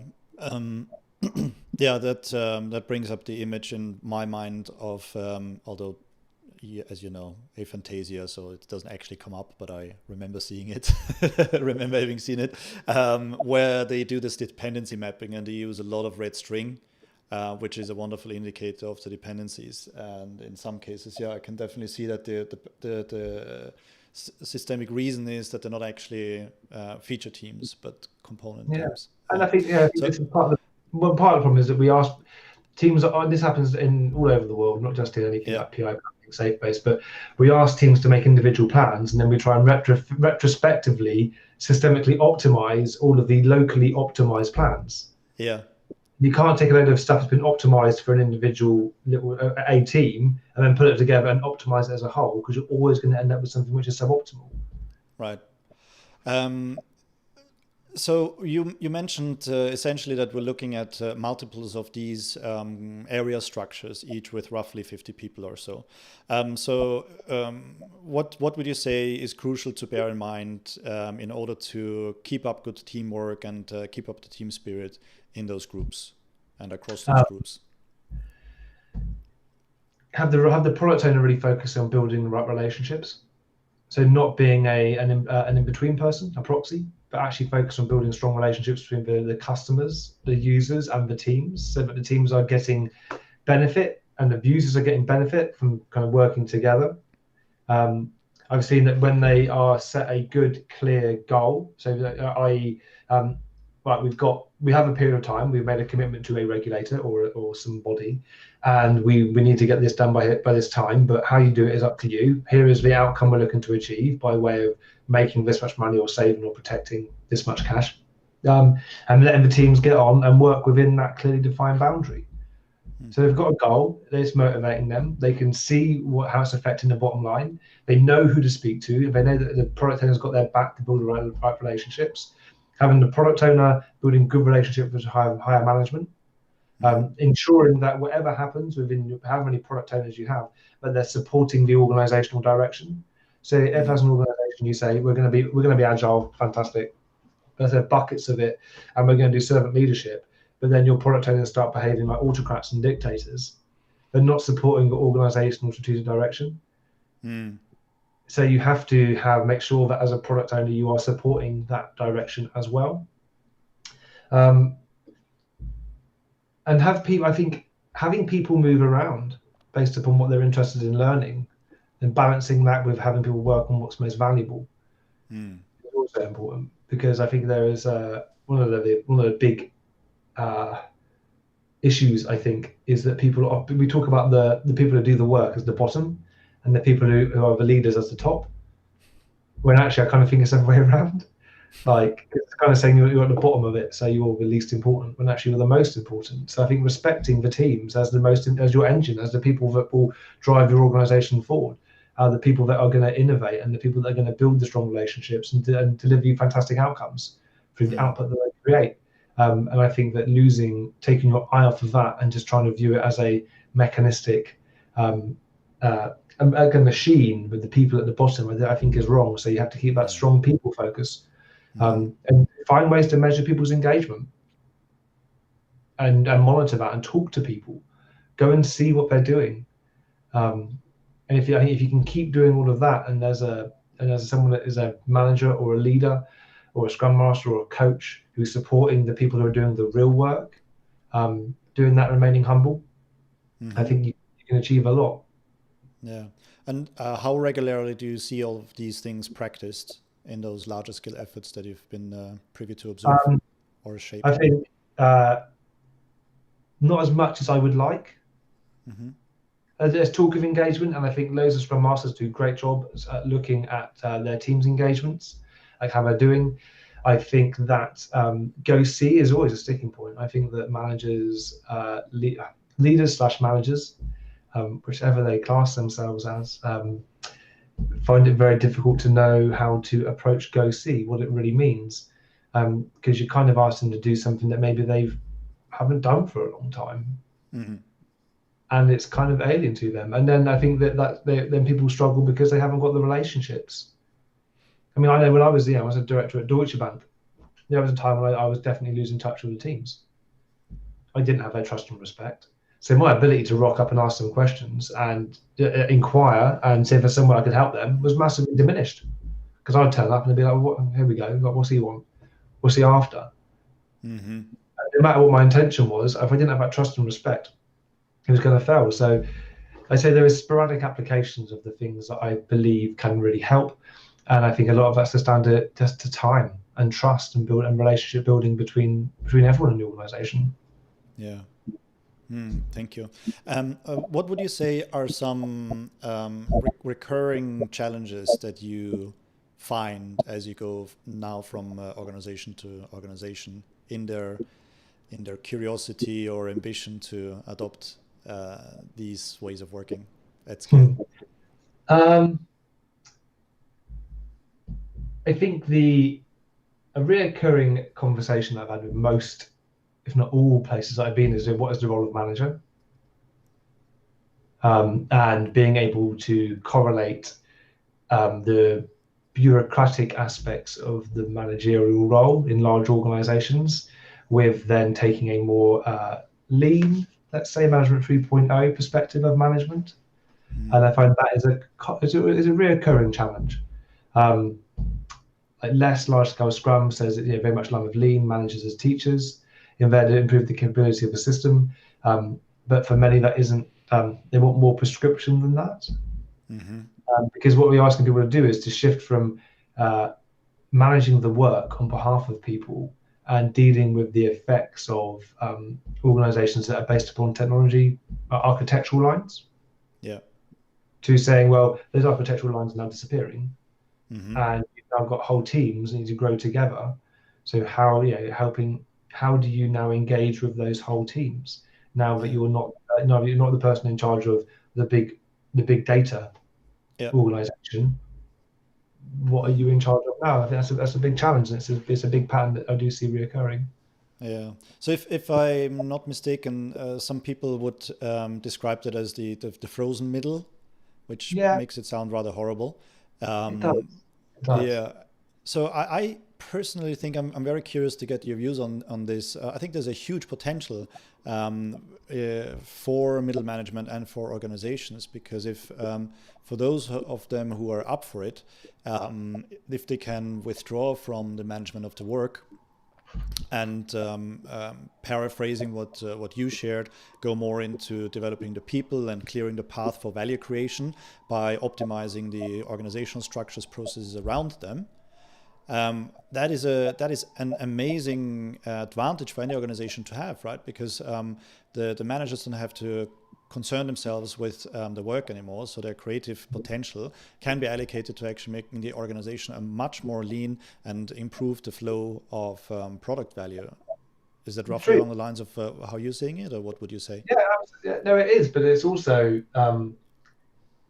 Yeah, that brings up the image in my mind of, although, as you know, aphantasia, so it doesn't actually come up, but I remember seeing it, remember having seen it, where they do this dependency mapping and they use a lot of red string, which is a wonderful indicator of the dependencies. And in some cases, yeah, I can definitely see that the systemic reason is that they're not actually feature teams, but component teams. And I think this is part of the problem is that we ask teams. This happens in all over the world, not just in anything like PI, safe base, but we ask teams to make individual plans, and then we try and retrospectively, systemically optimize all of the locally optimized plans. Yeah. You can't take a load of stuff that's been optimized for an individual little a team and then put it together and optimize it as a whole, because you're always going to end up with something which is suboptimal. Right. So you mentioned essentially that we're looking at multiples of these area structures, each with roughly 50 people or so. What would you say is crucial to bear in mind in order to keep up good teamwork and keep up the team spirit in those groups and across those groups? Have the product owner really focus on building the right relationships. So not being an in-between person, a proxy, but actually focus on building strong relationships between the customers, the users, and the teams, so that the teams are getting benefit and the users are getting benefit from kind of working together. I've seen that when they are set a good, clear goal, so i.e., we have a period of time, we've made a commitment to a regulator or some body, and we need to get this done by this time, but how you do it is up to you. Here is the outcome we're looking to achieve by way of making this much money or saving or protecting this much cash, and letting the teams get on and work within that clearly defined boundary. So they've got a goal, it's motivating them, they can see how it's affecting the bottom line, they know who to speak to, they know that the product owner's got their back to build the right relationships. Having the product owner building good relationships with higher management, ensuring that whatever happens within how many product owners you have, that they're supporting the organizational direction. So if as an organization you say we're going to be agile, fantastic, there's buckets of it, and we're going to do servant leadership, but then your product owners start behaving like autocrats and dictators, they're not supporting the organizational strategic direction. So you have to make sure that as a product owner you are supporting that direction as well. And I think having people move around based upon what they're interested in learning, and balancing that with having people work on what's most valuable is also important, because I think there is one of the big issues, I think, is that we talk about the people who do the work as the bottom and the people who are the leaders as the top, when actually I kind of think it's the other way around. Like, it's kind of saying you're at the bottom of it, so you're the least important, when actually you're the most important. So I think respecting the teams as your engine, as the people that will drive your organization forward, are the people that are going to innovate and the people that are going to build the strong relationships and deliver you fantastic outcomes through the output that they create. And I think that taking your eye off of that and just trying to view it as a mechanistic a machine with the people at the bottom, I think is wrong. So you have to keep that strong people focus, and find ways to measure people's engagement and monitor that and talk to people, go and see what they're doing. And if you can keep doing all of that, and there's someone that is a manager or a leader or a scrum master or a coach who's supporting the people who are doing the real work, doing that, remaining humble, I think you can achieve a lot. Yeah. And how regularly do you see all of these things practiced in those larger scale efforts that you've been privy to observe or shape? I think not as much as I would like. There's talk of engagement, and I think loads of Scrum Masters do a great job at looking at their team's engagements, like how they're doing. I think that go see is always a sticking point. I think that managers, leaders / managers, whichever they class themselves as, find it very difficult to know how to approach go see, what it really means, because you kind of ask them to do something that maybe they haven't done for a long time. Mm-hmm. And it's kind of alien to them. And then I think then people struggle because they haven't got the relationships. I mean, I know when I was a director at Deutsche Bank, there was a time when I was definitely losing touch with the teams. I didn't have their trust and respect. So my ability to rock up and ask them questions and inquire and see if there's somewhere I could help them was massively diminished. Because I'd turn up and they'd be like, here we go, like, what's he want? What's he after? Mm-hmm. No matter what my intention was, if I didn't have that trust and respect, it was going to fail. So I say there is sporadic applications of the things that I believe can really help. And I think a lot of that's down to just to time and trust and relationship building between everyone in the organization. Yeah. Thank you. What would you say are some recurring challenges that you find as you go now from organization to organization in their curiosity or ambition to adopt these ways of working at scale? I think a reoccurring conversation I've had with most, if not all places I've been, is what is the role of manager? And being able to correlate the bureaucratic aspects of the managerial role in large organizations with then taking a more lean, let's say, management 3.0 perspective of management. And I find that is a reoccurring challenge. Like less large-scale Scrum says that very much along with lean, managers as teachers, in there to improve the capability of the system. But for many, that isn't. They want more prescription than that. Mm-hmm. Because what we're asking people to do is to shift from managing the work on behalf of people and dealing with the effects of organizations that are based upon technology architectural lines. Yeah. To saying, well, those architectural lines are now disappearing, Mm-hmm. and you've now got whole teams that need to grow together. So how do you now engage with those whole teams now that you're not the person in charge of the big data organization? What are you in charge of now? I think that's a big challenge, and it's a big pattern that I do see reoccurring. Yeah. So if I'm not mistaken, some people would describe that as the frozen middle, which makes it sound rather horrible. It does. Yeah. So I personally think I'm very curious to get your views on this. I think there's a huge potential for middle management and for organizations, because if for those of them who are up for it, if they can withdraw from the management of the work and paraphrasing what you shared, go more into developing the people and clearing the path for value creation by optimizing the organizational structures, processes around them. That is an amazing advantage for any organization to have, right? Because the managers don't have to concern themselves with the work anymore, so their creative potential can be allocated to actually making the organization a much more lean and improve the flow of product value. Is that roughly along the lines of how you're seeing it, or what would you say? Yeah, absolutely. No, it is, but it's also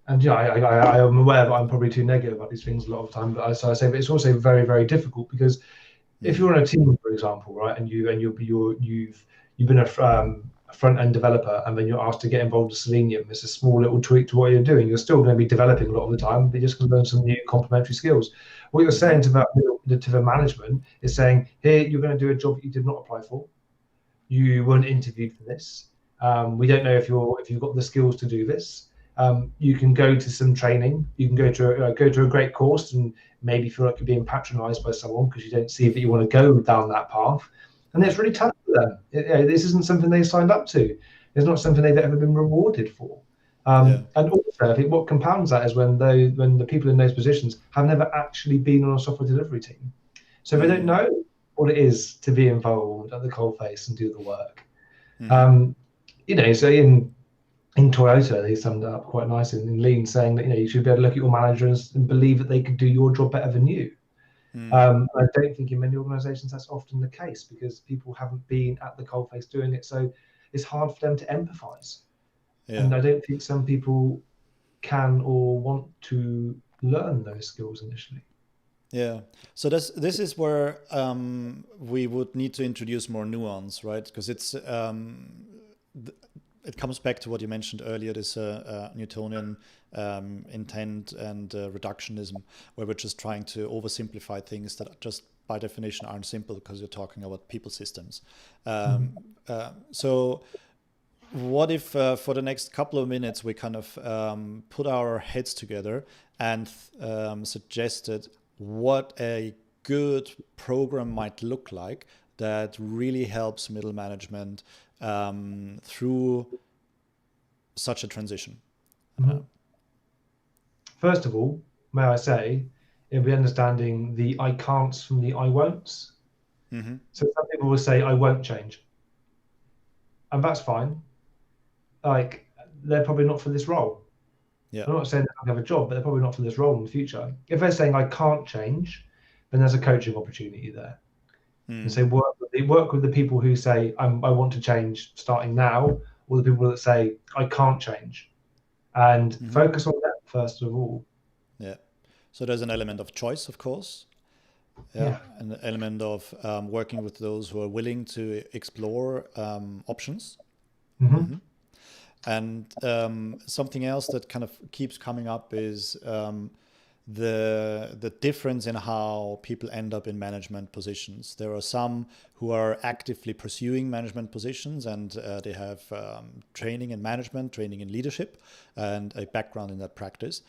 and I am aware that I'm probably too negative about these things a lot of the time, but I say, but it's also very, very difficult, because if you're on a team, for example, right, and you've been a front end developer, and then you're asked to get involved with Selenium, it's a small little tweak to what you're doing. You're still going to be developing a lot of the time, but you're just going to learn some new complementary skills. What you're saying to the management is saying, here, you're going to do a job that you did not apply for. You weren't interviewed for this. We don't know if you've got the skills to do this. You can go to some training. You can go to a great course and maybe feel like you're being patronized by someone because you don't see that you want to go down that path. And it's really tough for them. This isn't something they signed up to. It's not something they've ever been rewarded for. And also, I think what compounds that is when the people in those positions have never actually been on a software delivery team. So they don't know what it is to be involved at the coalface and do the work. So in Toyota, they summed it up quite nicely in Lean, saying that you should be able to look at your managers and believe that they could do your job better than you. I don't think in many organizations that's often the case, because people haven't been at the coalface doing it. So it's hard for them to empathize. Yeah. And I don't think some people can or want to learn those skills initially. Yeah. So this is where we would need to introduce more nuance, right? Because it comes back to what you mentioned earlier, this Newtonian intent and reductionism, where we're just trying to oversimplify things that just by definition aren't simple because you're talking about people systems. So what if for the next couple of minutes we kind of put our heads together and suggested what a good program might look like that really helps middle management through such a transition? First of all, may I say, it'll be understanding the I can'ts from the I won'ts. So some people will say, I won't change. And that's fine. Like, they're probably not for this role. Yeah. I'm not saying they don't have a job, but they're probably not for this role in the future. If they're saying I can't change, then there's a coaching opportunity there. And so work with the people who say I want to change starting now, or the people that say I can't change, and focus on that first of all. Yeah. So there's an element of choice, of course. Yeah. An element of working with those who are willing to explore options. And something else that kind of keeps coming up is the difference in how people end up in management positions. There are some who are actively pursuing management positions, and they have training in management, training in leadership, and a background in that practice.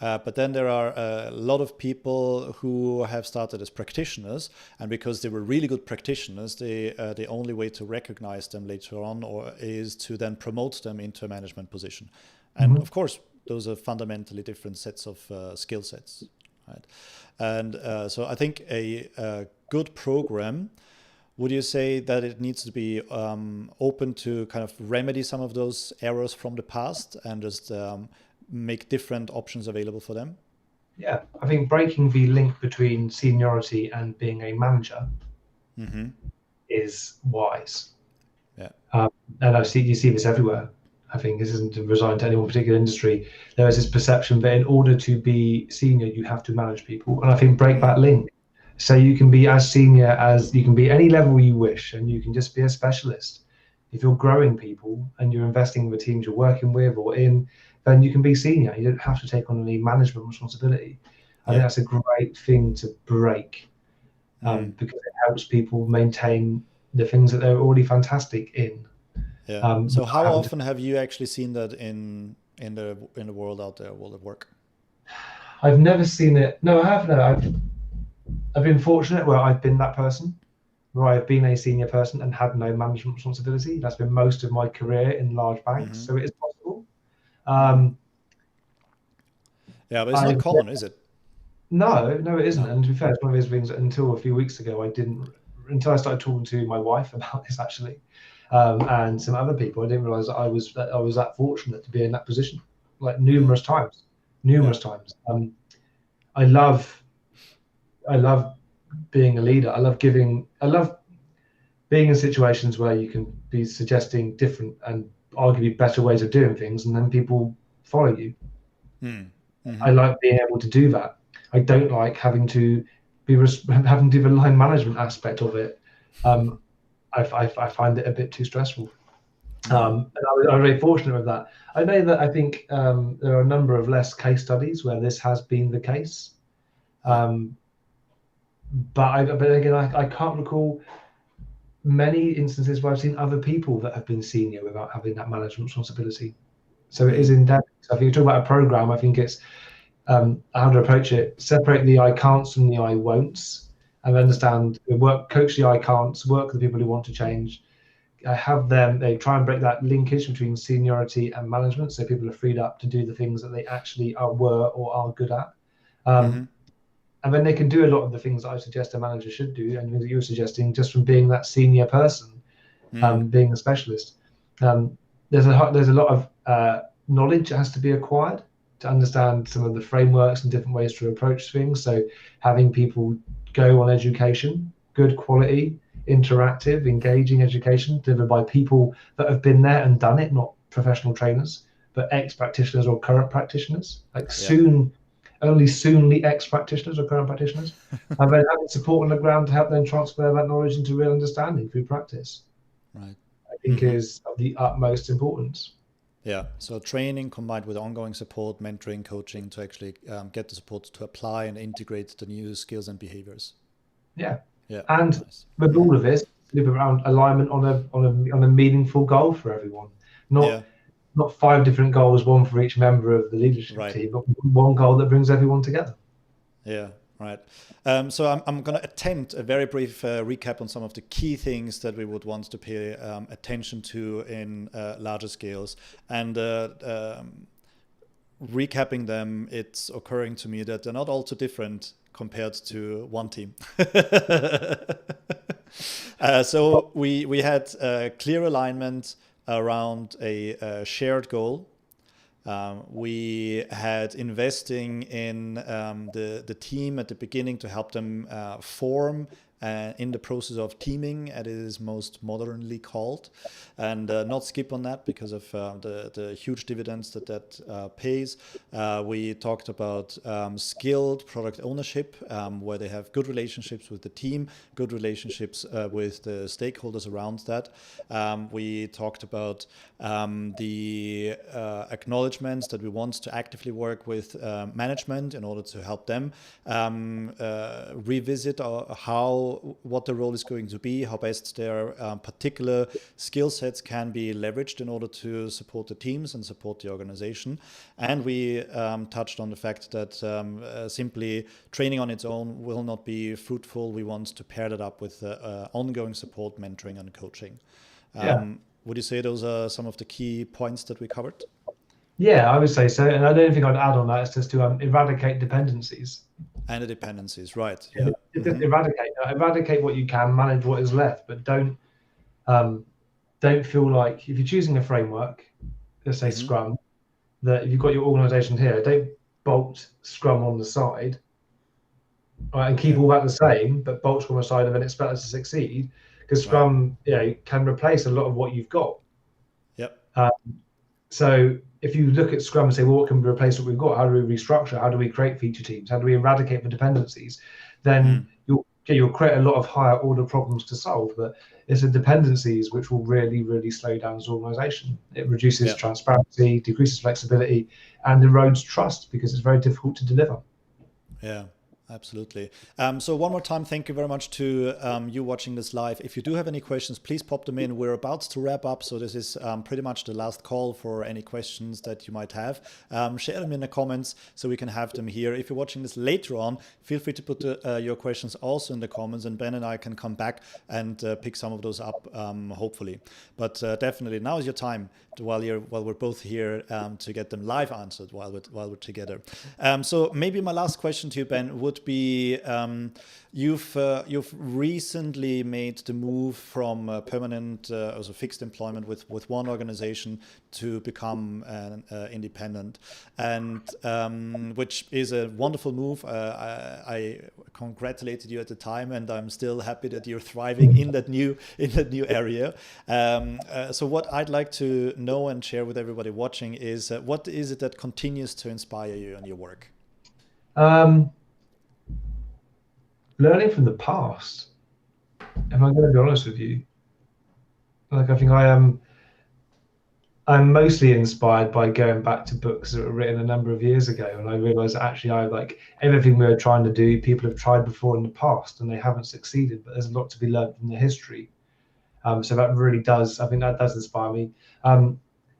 But then there are a lot of people who have started as practitioners, and because they were really good practitioners, the only way to recognize them later on is to then promote them into a management position. And of course, those are fundamentally different sets of skill sets, right? And so I think a good program, would you say that it needs to be open to kind of remedy some of those errors from the past and just make different options available for them? Yeah, I think breaking the link between seniority and being a manager is wise. Yeah. And you see this everywhere. I think this isn't resigned to any one particular industry. There is this perception that in order to be senior, you have to manage people. And I think break that link. So you can be as senior as you can be any level you wish, and you can just be a specialist. If you're growing people and you're investing in the teams you're working with or in, then you can be senior. You don't have to take on any management responsibility. I think that's a great thing to break because it helps people maintain the things that they're already fantastic in. Yeah. So how often have you actually seen that in the world out there, world of work? I've never seen it. No, I have. No, I've been fortunate where I've been that person, where I've been a senior person and had no management responsibility. That's been most of my career in large banks, so it is possible. Yeah, but it's not common, is it? No, it isn't. And to be fair, it's one of those things that until a few weeks ago, until I started talking to my wife about this actually, and some other people, I didn't realize that I was that fortunate to be in that position, like numerous times. I love being a leader. I love being in situations where you can be suggesting different and arguably better ways of doing things, and then people follow you. I like being able to do that. I don't like having to do the line management aspect of it. I find it a bit too stressful. And I'm very fortunate with that. I know that I think there are a number of LeSS case studies where this has been the case. But again, I can't recall many instances where I've seen other people that have been senior without having that management responsibility. So it is endemic. So if you talk about a program, I think it's how to approach it. Separate the I can'ts from the I won'ts, and understand, coach the I can'ts, work with the people who want to change. They try and break that linkage between seniority and management, so people are freed up to do the things that they actually were or are good at. And then they can do a lot of the things that I suggest a manager should do, and that you were suggesting, just from being that senior person, being a specialist. There's a lot of knowledge that has to be acquired to understand some of the frameworks and different ways to approach things. So having people go on education, good quality, interactive, engaging education delivered by people that have been there and done it, not professional trainers, but ex-practitioners or current practitioners, like only soonly ex-practitioners or current practitioners, and then having support on the ground to help them transfer that knowledge into real understanding through practice. Right. I think is of the utmost importance. Yeah, so training combined with ongoing support, mentoring, coaching to actually get the support to apply and integrate the new skills and behaviors. Yeah, yeah, and nice. with all of this, live around alignment on a meaningful goal for everyone. Not 5 different goals, one for each member of the leadership team, but one goal that brings everyone together. Yeah, right. So I'm going to attempt a very brief recap on some of the key things that we would want to pay attention to in larger scales. And recapping them, it's occurring to me that they're not all too different compared to one team. So we had clear alignment around a shared goal. We had investing in the team at the beginning to help them form in the process of teaming, as it is most modernly called, and not skip on that because of the huge dividends that pays. We talked about skilled product ownership, where they have good relationships with the team, good relationships with the stakeholders around that. We talked about the acknowledgements that we want to actively work with management in order to help them revisit what the role is going to be, how best their particular skill sets can be leveraged in order to support the teams and support the organization. And we touched on the fact that simply training on its own will not be fruitful. We want to pair that up with ongoing support, mentoring, and coaching. Would you say those are some of the key points that we covered? Yeah, I would say so. And the only thing I'd add on that is just to eradicate dependencies. And the dependencies, right? Yeah. Just eradicate what you can, manage what is left, but don't feel like if you're choosing a framework, let's say Scrum, that if you've got your organization here, don't bolt Scrum on the side, right, and keep all that the same, but bolt Scrum on the side and then expect it to succeed, because Scrum, can replace a lot of what you've got. Yep. So if you look at Scrum and say, well, what can we replace what we've got? How do we restructure? How do we create feature teams? How do we eradicate the dependencies? Then you'll create a lot of higher order problems to solve. But it's the dependencies which will really, really slow down as an organization. It reduces transparency, decreases flexibility, and erodes trust because it's very difficult to deliver. Yeah. Absolutely. So one more time, thank you very much to you watching this live. If you do have any questions, please pop them in. We're about to wrap up, so this is pretty much the last call for any questions that you might have. Share them in the comments so we can have them here. If you're watching this later on, feel free to put your questions also in the comments, and Ben and I can come back and pick some of those up, hopefully. But definitely, now is your time while we're both here to get them live answered while we're together. So maybe my last question to you, Ben, would be you've recently made the move from permanent also fixed employment with one organization to become independent, and which is a wonderful move. I congratulated you at the time, and I'm still happy that you're thriving in that new area. So what I'd like to know and share with everybody watching is what is it that continues to inspire you in your work? Learning from the past. If I'm going to be honest with you, like I think I'm mostly inspired by going back to books that were written a number of years ago, and I realized that actually I like everything we were trying to do, people have tried before in the past and they haven't succeeded, but there's a lot to be learned from the history. So that really does, I think that does inspire me. And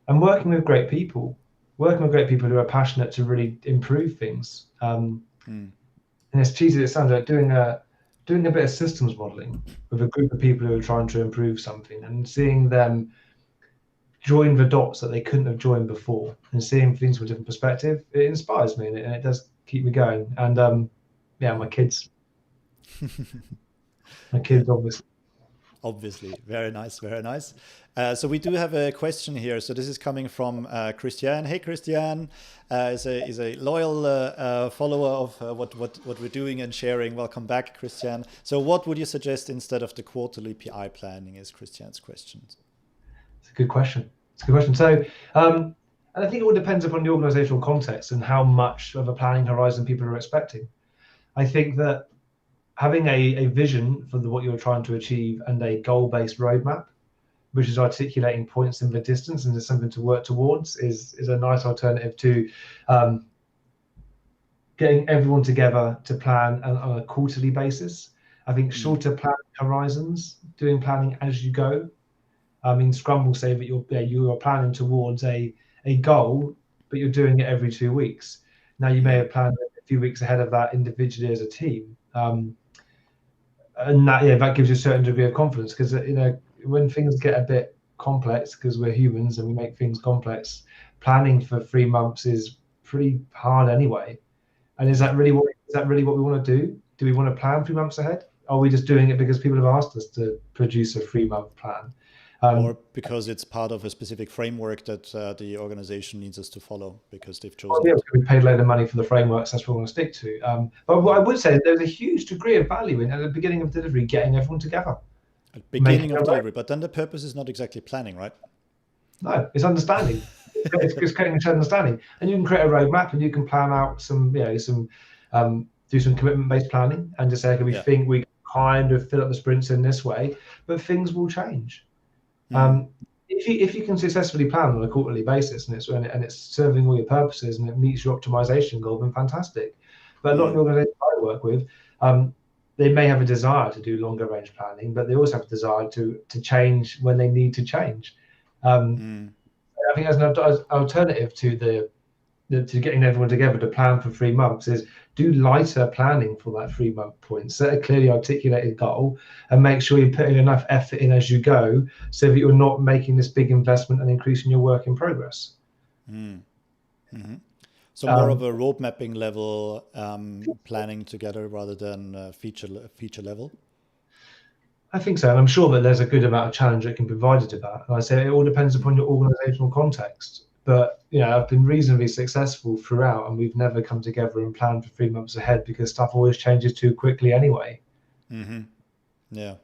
working with great people who are passionate to really improve things. And as cheesy as it sounds, like doing a bit of systems modeling with a group of people who are trying to improve something and seeing them join the dots that they couldn't have joined before and seeing things from a different perspective, it inspires me and it does keep me going. And my kids obviously. Obviously, very nice, very nice. So we do have a question here. So this is coming from Christian. Hey, Christian, is a loyal follower of what we're doing and sharing. Welcome back, Christian. So what would you suggest instead of the quarterly PI planning? Is Christian's question. It's a good question. So, and I think it all depends upon the organizational context and how much of a planning horizon people are expecting. I think that having a vision for what you're trying to achieve and a goal-based roadmap, which is articulating points in the distance and there's something to work towards, is a nice alternative to getting everyone together to plan on a quarterly basis. I think shorter planning horizons, doing planning as you go. I mean, Scrum will say that you are planning towards a goal, but you're doing it every 2 weeks. Now, you may have planned a few weeks ahead of that individually as a team. And that gives you a certain degree of confidence, because when things get a bit complex, because we're humans and we make things complex, planning for 3 months is pretty hard anyway. And is that really what we want to do? Do we want to plan 3 months ahead? Or are we just doing it because people have asked us to produce a 3-month plan? Or because it's part of a specific framework that the organization needs us to follow because they've chosen it. We paid a load of money for the frameworks, that's what we want to stick to. But what I would say, there's a huge degree of value in, at the beginning of delivery, getting everyone together. At the beginning of delivery, but then the purpose is not exactly planning, right? No, it's understanding. It's creating an understanding. And you can create a roadmap and you can plan out do some commitment-based planning and just say, okay, we think we kind of fill up the sprints in this way, but things will change. If you can successfully plan on a quarterly basis and it's serving all your purposes and it meets your optimization goal, then fantastic. But a lot of the organizations I work with, they may have a desire to do longer range planning, but they also have a desire to change when they need to change. I think as an alternative to getting everyone together to plan for 3 months is do lighter planning for that 3-month point. Set a clearly articulated goal and make sure you're putting enough effort in as you go so that you're not making this big investment and increasing your work in progress. So more of a road mapping level planning together rather than feature level? I think so, and I'm sure that there's a good amount of challenge that can be provided to that. And I say it all depends upon your organizational context. But I've been reasonably successful throughout, and we've never come together and planned for 3 months ahead because stuff always changes too quickly anyway. Yeah.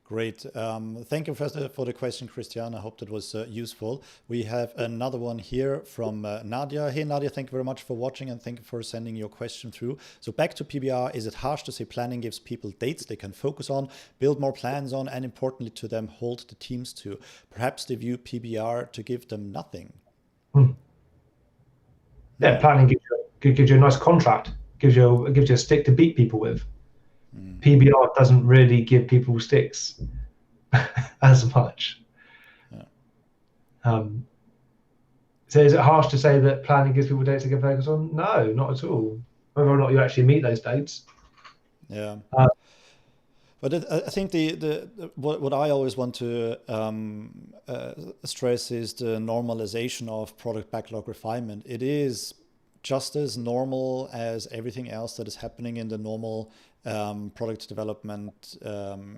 Great. Thank you first for the question, Christian. I hope that was useful. We have another one here from Nadia. Hey, Nadia, thank you very much for watching and thank you for sending your question through. So back to PBR, is it harsh to say planning gives people dates they can focus on, build more plans on, and importantly to them, hold the teams to? Perhaps they view PBR to give them nothing. Yeah, planning gives you a nice contract, gives you a stick to beat people with. PBR doesn't really give people sticks as much. So is it harsh to say that planning gives people dates to get focused on? No, not at all. Whether or not you actually meet those dates. But I think what I always want to stress is the normalization of product backlog refinement. It is just as normal as everything else that is happening in the normal product development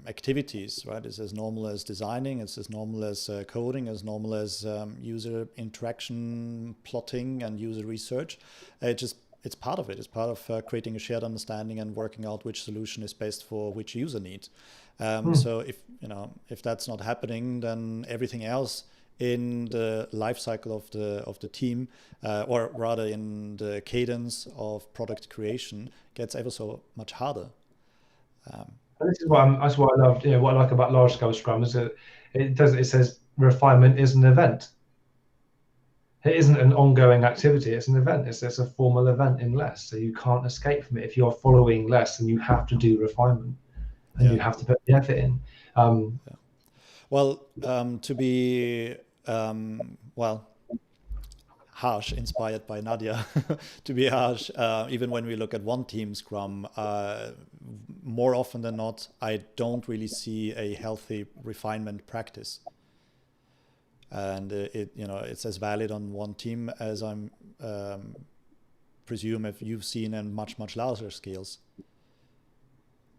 activities, right? It's as normal as designing, it's as normal as coding, as normal as user interaction plotting and user research. It's part of it. It's part of creating a shared understanding and working out which solution is best for which user need. So if that's not happening, then everything else in the life cycle of the team, or rather in the cadence of product creation, gets ever so much harder. And this is that's what I love. What I like about large scale Scrum is that it says refinement is an event. It isn't an ongoing activity, it's an event. It's a formal event in LeSS, so you can't escape from it. If you're following LeSS, then you have to do refinement and you have to put the effort in. Well, to be harsh, inspired by Nadia, to be harsh, even when we look at one team Scrum, more often than not, I don't really see a healthy refinement practice. And it's as valid on one team as I'm presume if you've seen in much larger scales.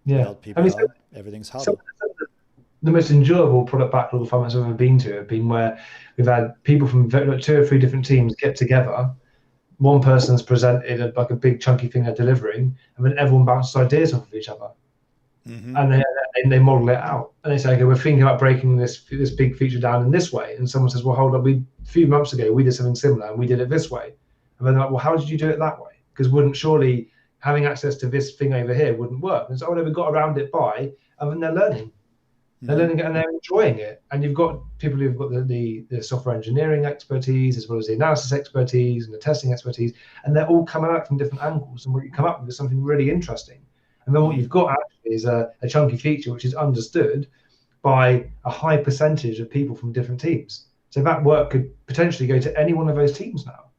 Yeah, Without PBR, everything's harder. the most enjoyable product backlog refinements I've ever been to have been where we've had people from 2 or 3 different teams get together. One person's presented like a big chunky thing they're delivering, and then everyone bounces ideas off of each other. And they model it out, and they say, okay, we're thinking about breaking this big feature down in this way. And someone says, well, hold on, a few months ago we did something similar and we did it this way. And then they're like, well, how did you do it that way? Because wouldn't surely having access to this thing over here wouldn't work? And so, oh no, we got around it by, and then they're learning. They're learning it and they're enjoying it. And you've got people who've got the software engineering expertise, as well as the analysis expertise and the testing expertise, and they're all coming out from different angles. And what you come up with is something really interesting. And then what you've got actually is a chunky feature which is understood by a high percentage of people from different teams. So that work could potentially go to any one of those teams now.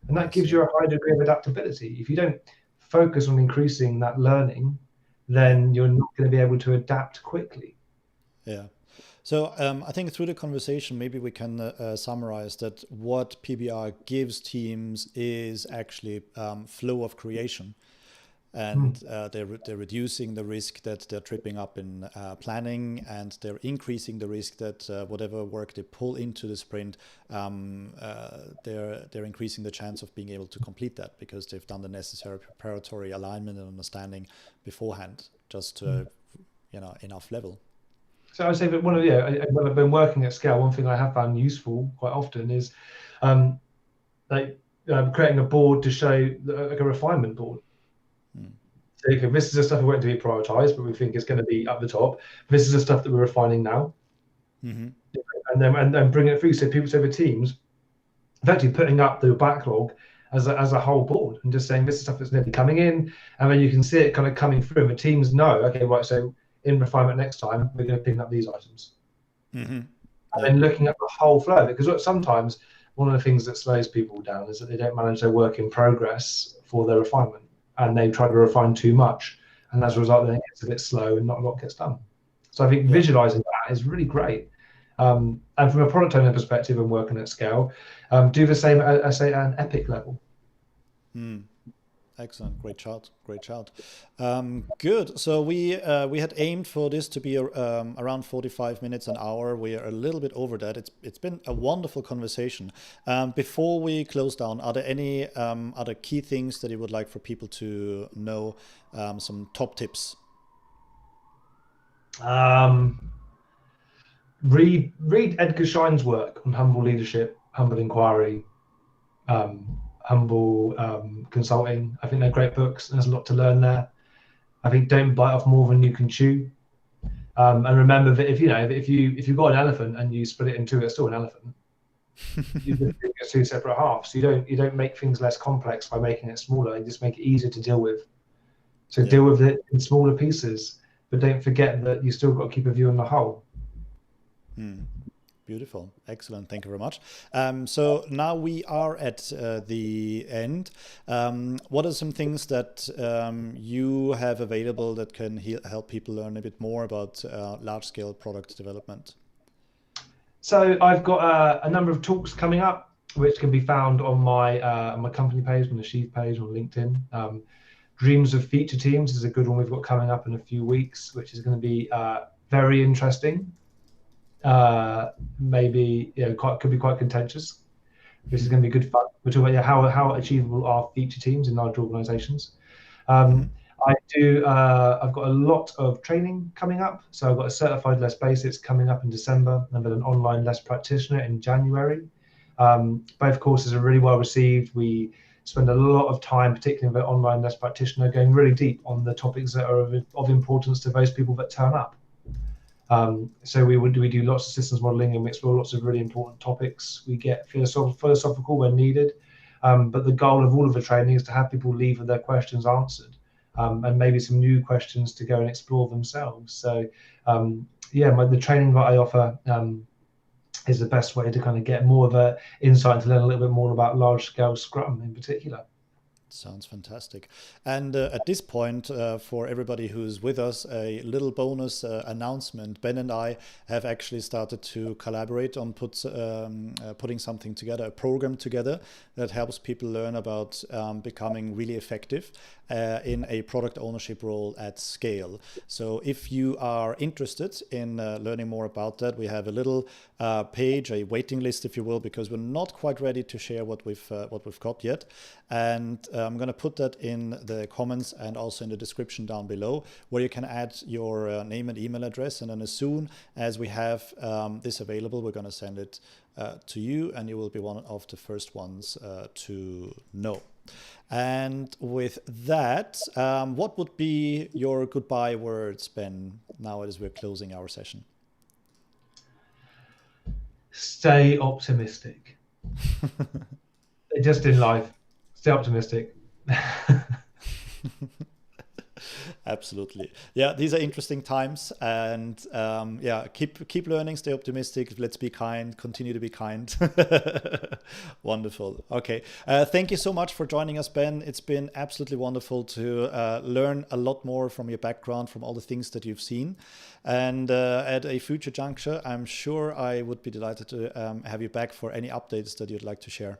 And that gives you a high degree of adaptability. If you don't focus on increasing that learning, then you're not going to be able to adapt quickly. Yeah. So I think through the conversation, maybe we can summarize that what PBR gives teams is actually flow of creation. And they're reducing the risk that they're tripping up in planning, and they're increasing the risk that whatever work they pull into the sprint, they're increasing the chance of being able to complete that because they've done the necessary preparatory alignment and understanding beforehand, just to enough level. So I would say that when I've been working at scale, one thing I have found useful quite often is creating a board to show like a refinement board. So this is the stuff we want to be prioritized, but we think it's going to be up the top. This is the stuff that we're refining now, and then bring it through. So people, the teams, effectively putting up the backlog as a whole board and just saying this is stuff that's nearly coming in, and then you can see it kind of coming through. And the teams know, okay, right, so in refinement next time we're going to pick up these items, and then looking at the whole flow, because sometimes one of the things that slows people down is that they don't manage their work in progress for their refinement, and they try to refine too much, and as a result then it gets a bit slow and not a lot gets done. So I think visualizing that is really great, and from a product owner perspective and working at scale, do the same at say an epic level. Excellent, great chart. Good. So we had aimed for this to be around 45 minutes, an hour. We are a little bit over that. It's been a wonderful conversation. Before we close down, are there any other key things that you would like for people to know? Some top tips. Read Edgar Schein's work on humble leadership, humble inquiry, humble consulting. I think they're great books. There's a lot to learn there. I think don't bite off more than you can chew. And remember that if you've got an elephant and you split it in two, it's still an elephant. You just think it's two separate halves. You don't make things less complex by making it smaller. You just make it easier to deal with. So deal with it in smaller pieces, but don't forget that you still got to keep a view on the whole. Beautiful. Excellent. Thank you very much. So now we are at the end. What are some things that you have available that can help people learn a bit more about large-scale product development? So I've got a number of talks coming up, which can be found on my company page, on the Sheath page, on LinkedIn. Dreams of Feature Teams is a good one we've got coming up in a few weeks, which is going to be very interesting. Maybe could be quite contentious, which is going to be good fun. We're talking about how achievable are feature teams in large organizations. I've got a lot of training coming up. So I've got a certified LeSS Basics coming up in December, and then an online LeSS practitioner in January. Both courses are really well received. We spend a lot of time, particularly with online LeSS practitioner, going really deep on the topics that are of importance to those people that turn up. So we do lots of systems modeling, and we explore lots of really important topics. We get philosophical when needed, but the goal of all of the training is to have people leave with their questions answered, and maybe some new questions to go and explore themselves. So the training that I offer is the best way to kind of get more of an insight, to learn a little bit more about large scale Scrum in particular. Sounds fantastic. And at this point, for everybody who's with us, a little bonus announcement. Ben and I have actually started to collaborate on putting something together, a program together that helps people learn about becoming really effective in a product ownership role at scale. So if you are interested in learning more about that, we have a little page, a waiting list, if you will, because we're not quite ready to share what we've got yet. And I'm going to put that in the comments and also in the description down below, where you can add your name and email address. And then as soon as we have this available, we're going to send it to you, and you will be one of the first ones to know. And with that, what would be your goodbye words, Ben, now as we're closing our session? Stay optimistic. Just in life, stay optimistic. Absolutely. Yeah, these are interesting times, and yeah, keep learning, stay optimistic. Let's be kind, continue to be kind. Wonderful. Okay. Thank you so much for joining us, Ben. It's been absolutely wonderful to learn a lot more from your background, from all the things that you've seen. And at a future juncture, I'm sure I would be delighted to have you back for any updates that you'd like to share.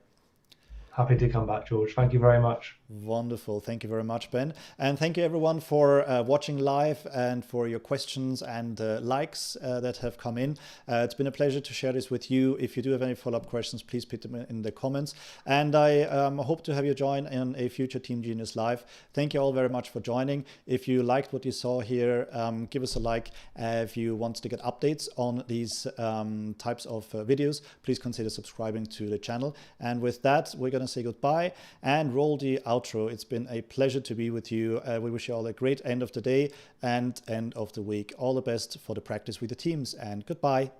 Happy to come back, George. Thank you very much. Wonderful. Thank you very much, Ben. And thank you everyone for watching live and for your questions and likes that have come in. It's been a pleasure to share this with you. If you do have any follow-up questions, please put them in the comments. And I hope to have you join in a future Team Genius Live. Thank you all very much for joining. If you liked what you saw here, give us a like. If you want to get updates on these types of videos, please consider subscribing to the channel. And with that, we're going to say goodbye and roll the outro. It's been a pleasure to be with you. We wish you all a great end of the day and end of the week. All the best for the practice with the teams, and goodbye.